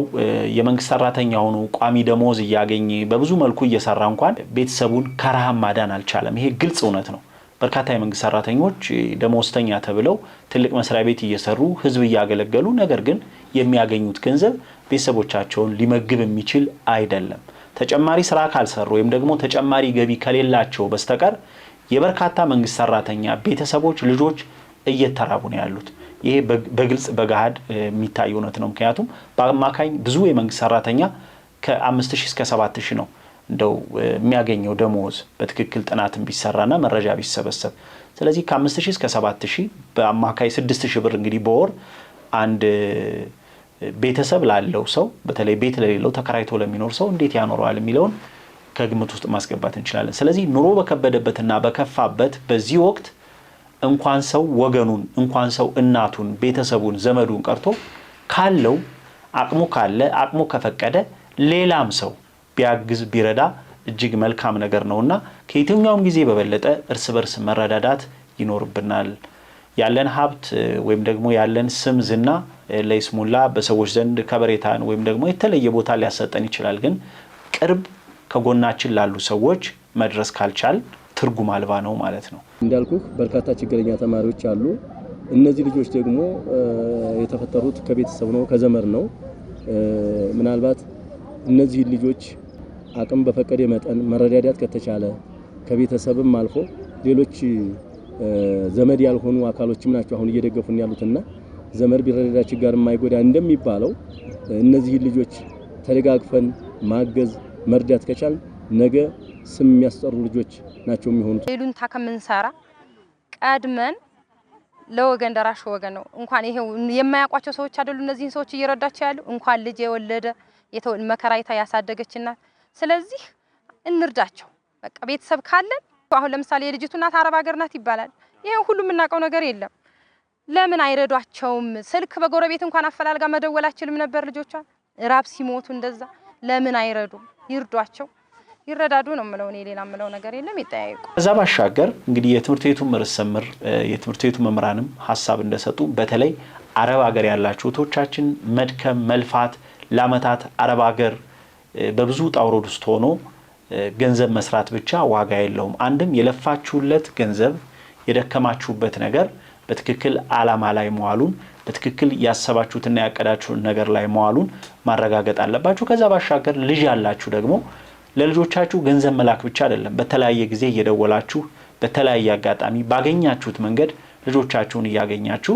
የመንግስት ሰራተኛ ሆኖ ቋሚ ደሞዝ እያገኘ በብዙ መልኩ እየሰራ እንኳን ቤተሰቡን ከረሃብ ማዳን አልቻለም። ይሄ ግልጽ እውነት ነው። በርካታ የመንግስት ሰራተኞች ደሞዝተኛ ተብለው ትልቅ መስሪያ ቤት እየሰሩ ህዝብ እያገለገሉ፣ ነገር ግን የሚያገኙት ገንዘብ ቤተሰቦቻቸውን ሊመግብ የሚችል አይደለም። ተጨማሪ ስራ ካልሰሩ ወይም ደግሞ ተጨማሪ ገቢ ከሌላቸው በስተቀር የበርካታ መንግስት ሰራተኛ ቤተሰቦች ልጆች እየተራቡ ነው ያሉት። ይሄ በግልጽ በገሃድ የሚታይ እውነት ነው። ምክንያቱም በአማካኝ ብዙ የመንግስት ሰራተኛ ከ5000 እስከ 7000 ነው እንደው የሚያገኘው ደሞዝ በትክክል ጥናትን ቢሰራና መረጃ ቢሰበሰብ። ስለዚህ ከ5000 እስከ 7000 በአማካይ 6000 ብር እንግዲህ በወር አንድ ቤተሰብ ላለው ሰው በተለይ ቤት ለሌለው ተከራይቶ ለሚኖር ሰው እንዴት ያኖረዋል የሚለውን ከግምት ውስጥ ማስገባት እንችላለን። ስለዚህ ኑሮ በከበደበትና በከፋበት በዚህ ወቅት እንኳን ሰው ወገኑን እንኳን ሰው እናቱን ቤተሰቡን ዘመዱን ቀርቶ ካለው አቅሙ ካለ አቅሙ ከፈቀደ ሌላም ሰው ቢያግዝ ቢረዳ እጅግ መልካም ነገር ነውና ከየትኛውም ጊዜ በበለጠ እርስ በርስ መረዳዳት ይኖርብናል ያለን ሀብት ወይም ደግሞ ያለን ስም ዝና ለይስሙላ በሰዎች ዘንድ ከበሬታን ወይም ደግሞ የተለየ ቦታ ሊያሰጠን ይችላል። ግን ቅርብ ከጎናችን ላሉ ሰዎች መድረስ ካልቻል ትርጉም አልባ ነው ማለት ነው። እንዳልኩ በርካታ ችግረኛ ተማሪዎች አሉ። እነዚህ ልጆች ደግሞ የተፈጠሩት ከቤተሰብ ነው ከዘመድ ነው። ምናልባት እነዚህ ልጆች አቅም በፈቀደ መጠን መረዳዳት ከተቻለ ከቤተሰብም አልፎ ሌሎች ዘመድ ያልሆኑ አካሎችም ናቸው አሁን እየደገፉን ያሉትና ዘመድ ቢረዳዳቸው ጋር የማይጎዳ እንደሚባለው እነዚህ ልጆች ተደጋግፈን ማገዝ መርዳት ከቻል ነገ ስም የሚያስጠሩ ልጆች ናቸው የሚሆኑት። ሌሉን ታከምንሰራ ቀድመን ለወገን ደራሽ ወገን ነው። እንኳን ይሄው የማያቋቸው ሰዎች አይደሉ እነዚህን ሰዎች እየረዳቸው ያሉ እንኳን ልጅ የወለደ መከራይታ ያሳደገችና ስለዚህ እንርዳቸው። በቃ ቤተሰብ ካለን አሁን ለምሳሌ የልጅቱ እናት አረብ ሀገር ናት ይባላል። ይሄን ሁሉ የምናውቀው ነገር የለም። ለምን አይረዷቸውም? ስልክ በጎረቤት እንኳን አፈላልጋ መደወላችልም ነበር ልጆቿን ራብ ሲሞቱ እንደዛ ለምን አይረዱም? ይርዷቸው፣ ይረዳዱ ነው የምለው። እኔ ሌላ የምለው ነገር የለም። ይጠያይቁ። ከዛ ባሻገር እንግዲህ የትምህርት ቤቱ መርሰምር የትምህርት ቤቱ መምህራንም ሀሳብ እንደሰጡ በተለይ አረብ ሀገር ያላችሁ እህቶቻችን መድከም መልፋት ለአመታት አረብ ሀገር በብዙ ጣውረድ ውስጥ ሆኖ ገንዘብ መስራት ብቻ ዋጋ የለውም። አንድም የለፋችሁለት ገንዘብ የደከማችሁበት ነገር በትክክል አላማ ላይ መዋሉን በትክክል ያሰባችሁትና ያቀዳችሁት ነገር ላይ መዋሉን ማረጋገጥ አለባችሁ። ከዛ ባሻገር ልጅ ያላችሁ ደግሞ ለልጆቻችሁ ገንዘብ መላክ ብቻ አይደለም፣ በተለያየ ጊዜ እየደወላችሁ በተለያየ አጋጣሚ ባገኛችሁት መንገድ ልጆቻችሁን እያገኛችሁ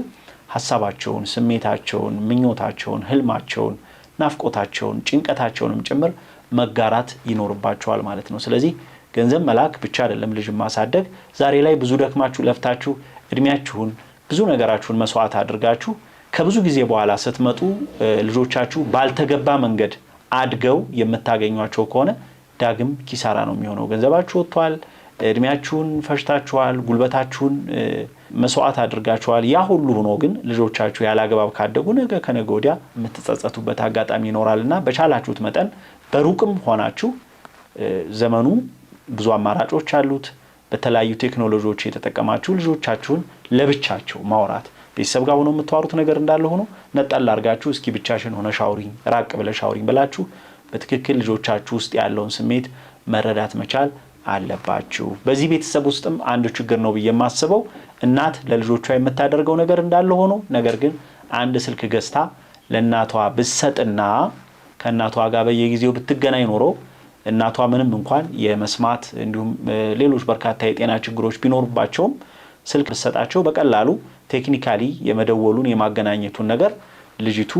ሐሳባቸውን፣ ስሜታቸውን፣ ምኞታቸውን፣ ህልማቸውን፣ ናፍቆታቸውን፣ ጭንቀታቸውንም ጭምር መጋራት ይኖርባችኋል ማለት ነው። ስለዚህ ገንዘብ መላክ ብቻ አይደለም ልጅ ማሳደግ። ዛሬ ላይ ብዙ ደክማችሁ ለፍታችሁ እድሜያችሁን ብዙ ነገራችሁን መስዋዕት አድርጋችሁ ከብዙ ጊዜ በኋላ ስትመጡ ልጆቻችሁ ባልተገባ መንገድ አድገው የምታገኟቸው ከሆነ ዳግም ኪሳራ ነው የሚሆነው። ገንዘባችሁ ወጥቷል፣ እድሜያችሁን ፈሽታችኋል፣ ጉልበታችሁን መስዋዕት አድርጋችኋል። ያ ሁሉ ሆኖ ግን ልጆቻችሁ ያላግባብ ካደጉ ነገ ከነገ ወዲያ የምትጸጸቱበት አጋጣሚ ይኖራልና በቻላችሁት መጠን በሩቅም ሆናችሁ ዘመኑ ብዙ አማራጮች አሉት። በተለያዩ ቴክኖሎጂዎች የተጠቀማችሁ ልጆቻችሁን ለብቻቸው ማውራት ቤተሰብ ጋር ሆኖ የምትዋሩት ነገር እንዳለ ሆኖ ነጠል አድርጋችሁ እስኪ ብቻሽን ሆነ ሻውሪኝ ራቅ ብለሽ ሻውሪኝ ብላችሁ በትክክል ልጆቻችሁ ውስጥ ያለውን ስሜት መረዳት መቻል አለባችሁ። በዚህ ቤተሰብ ውስጥም አንዱ ችግር ነው ብዬ የማስበው እናት ለልጆቿ የምታደርገው ነገር እንዳለ ሆኖ ነገር ግን አንድ ስልክ ገዝታ ለእናቷ ብትሰጥና ከእናቷ ጋር በየጊዜው ብትገናኝ ኖሮ እናቷ ምንም እንኳን የመስማት እንዲሁም ሌሎች በርካታ የጤና ችግሮች ቢኖርባቸውም ስልክ ብትሰጣቸው በቀላሉ ቴክኒካሊ የመደወሉን የማገናኘቱን ነገር ልጅቱ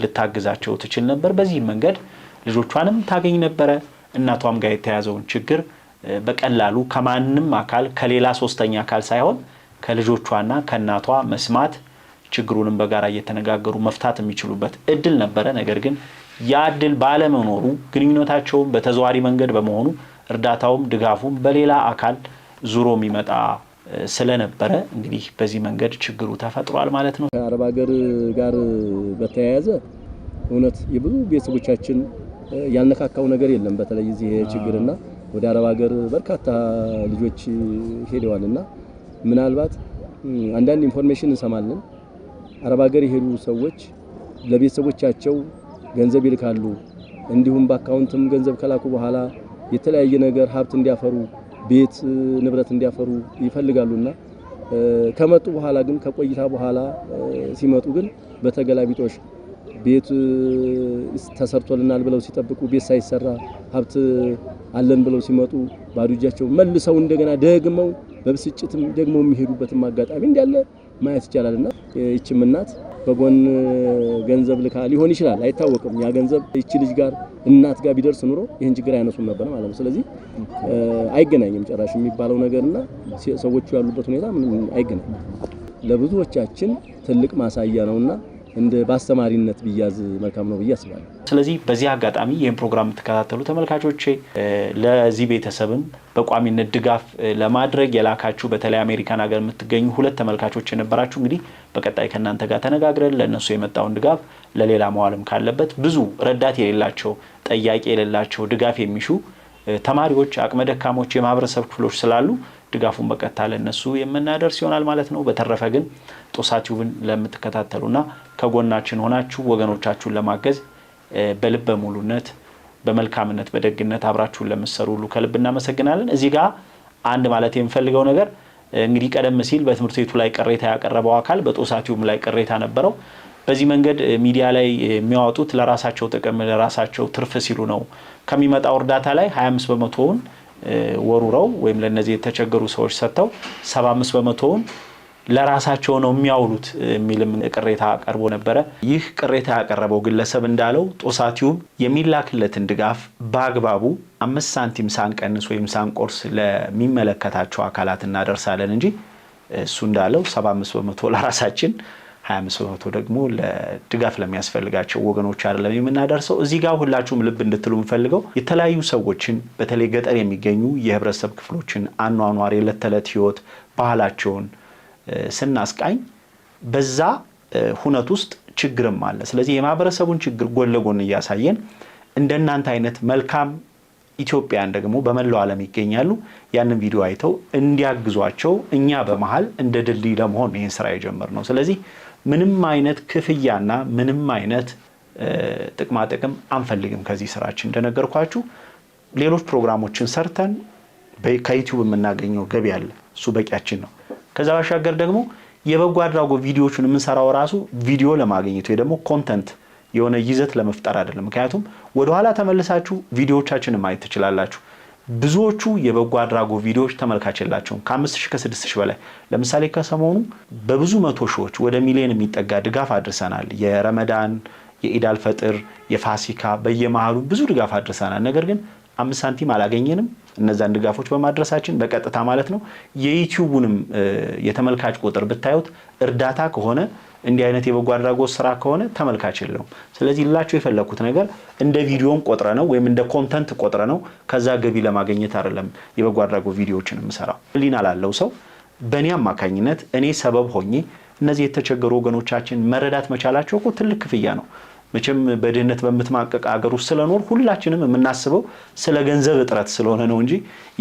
ልታግዛቸው ትችል ነበር። በዚህ መንገድ ልጆቿንም ታገኝ ነበረ። እናቷም ጋር የተያዘውን ችግር በቀላሉ ከማንም አካል ከሌላ ሶስተኛ አካል ሳይሆን ከልጆቿና ከእናቷ መስማት ችግሩንም በጋራ እየተነጋገሩ መፍታት የሚችሉበት እድል ነበረ። ነገር ግን ያ እድል ባለመኖሩ ግንኙነታቸውም በተዘዋሪ መንገድ በመሆኑ እርዳታውም ድጋፉም በሌላ አካል ዙሮ የሚመጣ ስለነበረ እንግዲህ በዚህ መንገድ ችግሩ ተፈጥሯል ማለት ነው። ከአረብ ሀገር ጋር በተያያዘ እውነት የብዙ ቤተሰቦቻችን ያልነካካው ነገር የለም። በተለይ እዚህ ችግርና ወደ አረብ ሀገር በርካታ ልጆች ሄደዋልና ምናልባት አንዳንድ ኢንፎርሜሽን እንሰማለን። አረብ ሀገር የሄዱ ሰዎች ለቤተሰቦቻቸው ገንዘብ ይልካሉ። እንዲሁም በአካውንትም ገንዘብ ከላኩ በኋላ የተለያየ ነገር ሀብት እንዲያፈሩ ቤት ንብረት እንዲያፈሩ ይፈልጋሉና ከመጡ በኋላ ግን ከቆይታ በኋላ ሲመጡ ግን በተገላቢጦሽ ቤት ተሰርቶልናል ብለው ሲጠብቁ ቤት ሳይሰራ ሀብት አለን ብለው ሲመጡ ባዶ እጃቸው መልሰው እንደገና ደግመው በብስጭትም ደግሞ የሚሄዱበትም አጋጣሚ እንዳለ ማየት ይቻላልና እቺም እናት በጎን ገንዘብ ልካ ሊሆን ይችላል አይታወቅም። ያ ገንዘብ እቺ ልጅ ጋር እናት ጋር ቢደርስ ኑሮ ይሄን ችግር አይነሱም ነበር ማለት ነው። ስለዚህ አይገናኝም ጭራሽ የሚባለው ነገርና ሰዎቹ ያሉበት ሁኔታ ምንም አይገናኝም። ለብዙዎቻችን ትልቅ ማሳያ ነውና እንደ ባስተማሪነት ቢያዝ መልካም ነው ብዬ አስባለሁ። ስለዚህ በዚህ አጋጣሚ ይህን ፕሮግራም ተከታተሉ ተመልካቾቼ ለዚህ ቤተሰብም በቋሚነት ድጋፍ ለማድረግ የላካችሁ በተለይ አሜሪካን ሀገር የምትገኙ ሁለት ተመልካቾች የነበራችሁ እንግዲህ በቀጣይ ከናንተ ጋር ተነጋግረን ለነሱ የመጣውን ድጋፍ ለሌላ መዋልም ካለበት ብዙ ረዳት የሌላቸው ጠያቂ የሌላቸው ድጋፍ የሚሹ ተማሪዎች አቅመ ደካሞች የማህበረሰብ ክፍሎች ስላሉ ድጋፉን በቀጥታ ለነሱ የምናደርስ ይሆናል ማለት ነው። በተረፈ ግን ጦሳቲዩብን ለምትከታተሉና ከጎናችን ሆናችሁ ወገኖቻችሁን ለማገዝ በልበ ሙሉነት በመልካምነት በደግነት አብራችሁን ለምትሰሩ ሁሉ ከልብ እናመሰግናለን። እዚህ ጋር አንድ ማለት የምፈልገው ነገር እንግዲህ ቀደም ሲል በትምህርት ቤቱ ላይ ቅሬታ ያቀረበው አካል በጦሳቲዩብ ላይ ቅሬታ ነበረው። በዚህ መንገድ ሚዲያ ላይ የሚያወጡት ለራሳቸው ጥቅም ለራሳቸው ትርፍ ሲሉ ነው። ከሚመጣው እርዳታ ላይ 25 በመቶውን ወሩረው ወይም ለነዚህ የተቸገሩ ሰዎች ሰጥተው 75 በመቶውን ለራሳቸው ነው የሚያውሉት የሚልም ቅሬታ ቀርቦ ነበረ። ይህ ቅሬታ ያቀረበው ግለሰብ እንዳለው ጦሳቲዩብ የሚላክለትን ድጋፍ በአግባቡ 5 ሳንቲም ሳንቀንስ ወይም ሳንቆርስ ለሚመለከታቸው አካላት እናደርሳለን እንጂ እሱ እንዳለው 75 በመቶ ለራሳችን 25 በመቶ ደግሞ ለድጋፍ ለሚያስፈልጋቸው ወገኖች አይደለም የምናደርሰው። እዚህ ጋር ሁላችሁም ልብ እንድትሉ እንፈልገው የተለያዩ ሰዎችን በተለይ ገጠር የሚገኙ የህብረተሰብ ክፍሎችን አኗኗር የዕለት ተዕለት ህይወት ባህላቸውን ስናስቃኝ በዛ ሁነት ውስጥ ችግርም አለ። ስለዚህ የማህበረሰቡን ችግር ጎን ለጎን እያሳየን እንደናንተ አይነት መልካም ኢትዮጵያን ደግሞ በመላው ዓለም ይገኛሉ ያንን ቪዲዮ አይተው እንዲያግዟቸው እኛ በመሃል እንደ ድልድይ ለመሆን ይሄን ስራ የጀመርነው። ስለዚህ ምንም አይነት ክፍያና ምንም አይነት ጥቅማ ጥቅም አንፈልግም ከዚህ ስራችን። እንደነገርኳችሁ ሌሎች ፕሮግራሞችን ሰርተን ከዩቲዩብ የምናገኘው ገቢ አለ፣ እሱ በቂያችን ነው። ከዛ ባሻገር ደግሞ የበጎ አድራጎት ቪዲዮዎችን የምንሰራው ራሱ ቪዲዮ ለማግኘት ወይ ደግሞ ኮንተንት የሆነ ይዘት ለመፍጠር አይደለም። ምክንያቱም ወደ ኋላ ተመልሳችሁ ቪዲዮዎቻችንን ማየት ትችላላችሁ። ብዙዎቹ የበጎ አድራጎት ቪዲዮዎች ተመልካች የላቸውም። ከ5000 ከ6000 በላይ ለምሳሌ ከሰሞኑ በብዙ መቶ ሺዎች ወደ ሚሊዮን የሚጠጋ ድጋፍ አድርሰናል። የረመዳን የኢዳል ፈጥር የፋሲካ በየመሃሉ ብዙ ድጋፍ አድርሰናል። ነገር ግን 5 ሳንቲም አላገኘንም። እነዛን ድጋፎች በማድረሳችን በቀጥታ ማለት ነው። የዩቲዩቡንም የተመልካች ቁጥር ብታዩት እርዳታ ከሆነ እንዲህ አይነት የበጎ አድራጎት ስራ ከሆነ ተመልካች የለውም። ስለዚህ ላችሁ የፈለኩት ነገር እንደ ቪዲዮም ቆጥረ ነው ወይም እንደ ኮንተንት ቆጥረ ነው ከዛ ገቢ ለማግኘት አይደለም የበጎ አድራጎት ቪዲዮዎችን የምሰራው። ሊና ላለው ሰው በእኔ አማካኝነት እኔ ሰበብ ሆኜ እነዚህ የተቸገሩ ወገኖቻችን መረዳት መቻላቸው እኮ ትልቅ ክፍያ ነው። መቼም በድህነት በምትማቀቅ አገር ውስጥ ስለኖር ሁላችንም የምናስበው ስለ ገንዘብ እጥረት ስለሆነ ነው እንጂ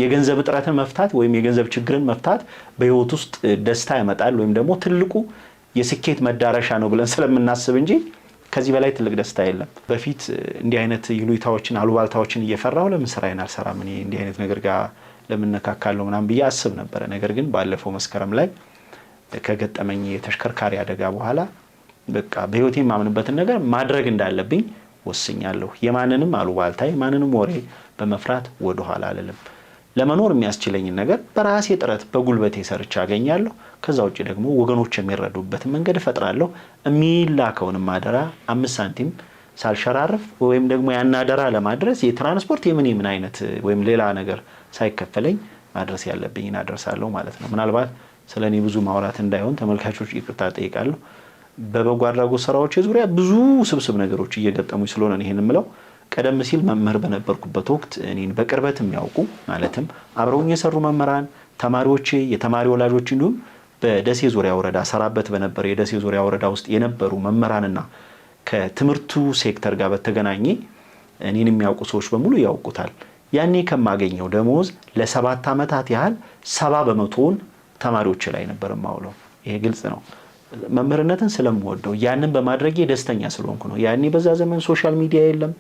የገንዘብ እጥረትን መፍታት ወይም የገንዘብ ችግርን መፍታት በህይወት ውስጥ ደስታ ያመጣል ወይም ደግሞ ትልቁ የስኬት መዳረሻ ነው ብለን ስለምናስብ እንጂ ከዚህ በላይ ትልቅ ደስታ የለም። በፊት እንዲህ አይነት ይሉኝታዎችን አሉባልታዎችን እየፈራሁ ለምን ስራዬን አልሰራም እኔ እንዲህ አይነት ነገር ጋር ለምን ነካካለሁ ምናምን ብዬ አስብ ነበር። ነገር ግን ባለፈው መስከረም ላይ ከገጠመኝ የተሽከርካሪ አደጋ በኋላ በቃ በህይወቴ የማምንበትን ነገር ማድረግ እንዳለብኝ ወስኛለሁ። የማንንም አሉባልታ የማንንም ወሬ በመፍራት ወደ ኋላ አልልም። ለመኖር የሚያስችለኝን ነገር በራሴ ጥረት በጉልበቴ ሰርቻ አገኛለሁ። ከዛ ውጪ ደግሞ ወገኖች የሚረዱበት መንገድ እፈጥራለሁ። የሚላከውን ማደራ 5 ሳንቲም ሳልሸራርፍ ወይም ደግሞ ያን አደራ ለማድረስ የትራንስፖርት የምን አይነት ወይም ሌላ ነገር ሳይከፈለኝ ማድረስ ያለብኝን አደርሳለሁ ማለት ነው። ምናልባት ስለኔ ብዙ ማውራት እንዳይሆን ተመልካቾች ይቅርታ ጠይቃለሁ። በበጎ አድራጎት ስራዎች ዙሪያ ብዙ ስብስብ ነገሮች እየገጠሙኝ ስለሆነ ነው ይሄን የምለው። ቀደም ሲል መምህር በነበርኩበት ወቅት እኔን በቅርበት የሚያውቁ ማለትም አብረውኝ የሰሩ መምህራን፣ ተማሪዎቼ፣ የተማሪ ወላጆች እንዲሁም በደሴ ዙሪያ ወረዳ ሰራበት በነበር የደሴ ዙሪያ ወረዳ ውስጥ የነበሩ መምህራንና ከትምህርቱ ሴክተር ጋር በተገናኘ እኔን የሚያውቁ ሰዎች በሙሉ ያውቁታል። ያኔ ከማገኘው ደሞዝ ለ7 ዓመታት ያህል 70 በመቶውን ተማሪዎች ላይ ነበር የማውለው። ይሄ ግልጽ ነው። መምህርነትን ስለምወደው ያንን በማድረጌ ደስተኛ ስለሆንኩ ነው። ያኔ በዛ ዘመን ሶሻል ሚዲያ የለም።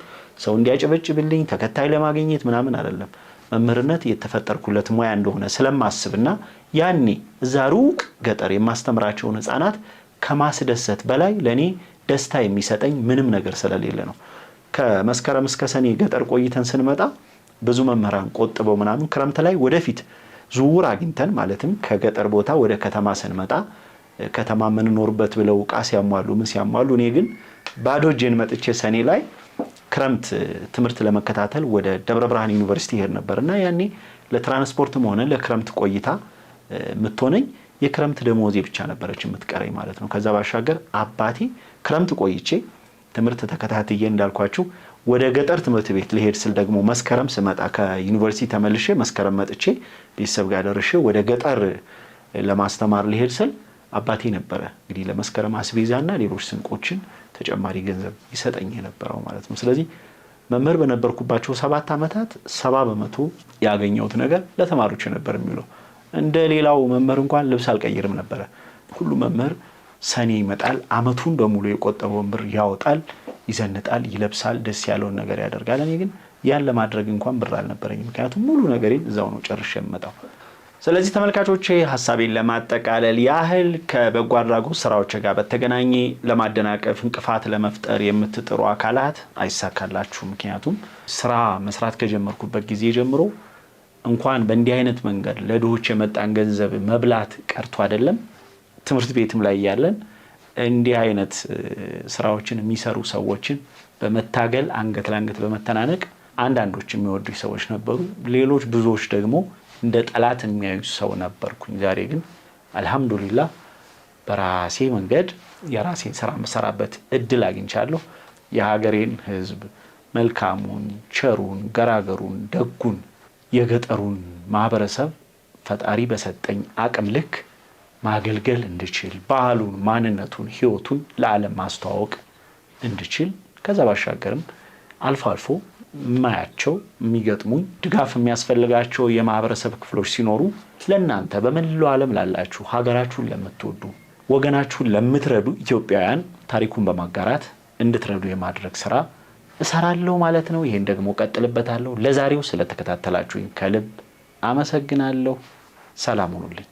ሰው እንዲያጨበጭብልኝ ተከታይ ለማግኘት ምናምን አይደለም። መምህርነት የተፈጠርኩለት ሙያ እንደሆነ ስለማስብና ያኔ እዛ ሩቅ ገጠር የማስተምራቸውን ህፃናት ከማስደሰት በላይ ለኔ ደስታ የሚሰጠኝ ምንም ነገር ስለሌለ ነው። ከመስከረም እስከ ሰኔ ገጠር ቆይተን ስንመጣ ብዙ መምህራን ቆጥበው ምናምን ክረምት ላይ ወደፊት ዙር አግኝተን ማለትም ከገጠር ቦታ ወደ ከተማ ስንመጣ ከተማ የምንኖርበት ብለው ዕቃ ሲያሟሉ ምን ሲያሟሉ እኔ ግን ባዶ እጄን መጥቼ ሰኔ ላይ ክረምት ትምህርት ለመከታተል ወደ ደብረ ብርሃን ዩኒቨርሲቲ ሄድ ነበርና ያኔ ለትራንስፖርትም ሆነ ለክረምት ቆይታ ምትሆነኝ የክረምት ደሞዜ ብቻ ነበረች የምትቀረኝ ማለት ነው። ከዛ ባሻገር አባቴ ክረምት ቆይቼ ትምህርት ተከታትዬ እንዳልኳችሁ ወደ ገጠር ትምህርት ቤት ልሄድ ስል ደግሞ መስከረም ስመጣ ከዩኒቨርሲቲ ተመልሼ መስከረም መጥቼ ቤተሰብ ጋር ደርሼ ወደ ገጠር ለማስተማር ልሄድ ስል አባቴ ነበረ እንግዲህ ለመስከረም አስቤዛና ሌሎች ስንቆችን ተጨማሪ ገንዘብ ይሰጠኝ የነበረው ማለት ነው። ስለዚህ መምህር በነበርኩባቸው 7 ዓመታት 70 በመቶ ያገኘሁት ነገር ለተማሪዎች ነበር የሚለው። እንደ ሌላው መምህር እንኳን ልብስ አልቀይርም ነበር። ሁሉ መምህር ሰኔ ይመጣል አመቱን በሙሉ የቆጠበውን ብር ያወጣል፣ ይዘንጣል፣ ይለብሳል፣ ደስ ያለውን ነገር ያደርጋል። እኔ ግን ያን ለማድረግ እንኳን ብር አልነበረኝም። ምክንያቱም ሙሉ ነገሬን እዛው ነው ጨርሼ የምመጣው። ስለዚህ ተመልካቾቼ ሐሳቤን ለማጠቃለል ያህል ከበጎ አድራጎት ስራዎች ጋር በተገናኘ ለማደናቀፍ እንቅፋት ለመፍጠር የምትጥሩ አካላት አይሳካላችሁ። ምክንያቱም ስራ መስራት ከጀመርኩበት ጊዜ ጀምሮ እንኳን በእንዲህ አይነት መንገድ ለድሆች የመጣን ገንዘብ መብላት ቀርቶ አይደለም ትምህርት ቤትም ላይ ያለን እንዲህ አይነት ስራዎችን የሚሰሩ ሰዎችን በመታገል አንገት ለአንገት በመተናነቅ አንዳንዶች የሚወዱ ሰዎች ነበሩ፣ ሌሎች ብዙዎች ደግሞ እንደ ጠላት የሚያዩ ሰው ነበርኩኝ። ዛሬ ግን አልহামዱሊላህ በራሴ መንገድ የራሴን ስራ መሰራበት እድል አግኝቻለሁ። የሀገሬን ህዝብ መልካሙን፣ ቸሩን፣ ገራገሩን፣ ደጉን የገጠሩን ማህበረሰብ ፈጣሪ በሰጠኝ አቅም ልክ ማገልገል እንድችል ባህሉን፣ ማንነቱን፣ ህይወቱን ለዓለም ማስተዋወቅ እንድችል ከዛ ባሻገርም አልፎ አልፎ ማያቸው የሚገጥሙኝ ድጋፍ የሚያስፈልጋቸው የማህበረሰብ ክፍሎች ሲኖሩ ለእናንተ በመላው ዓለም ላላችሁ ሀገራችሁን ለምትወዱ ወገናችሁን ለምትረዱ ኢትዮጵያውያን ታሪኩን በማጋራት እንድትረዱ የማድረግ ስራ እሰራለሁ ማለት ነው። ይሄን ደግሞ ቀጥልበታለሁ። ለዛሬው ስለተከታተላችሁኝ ከልብ አመሰግናለሁ። ሰላም ሁኑልኝ።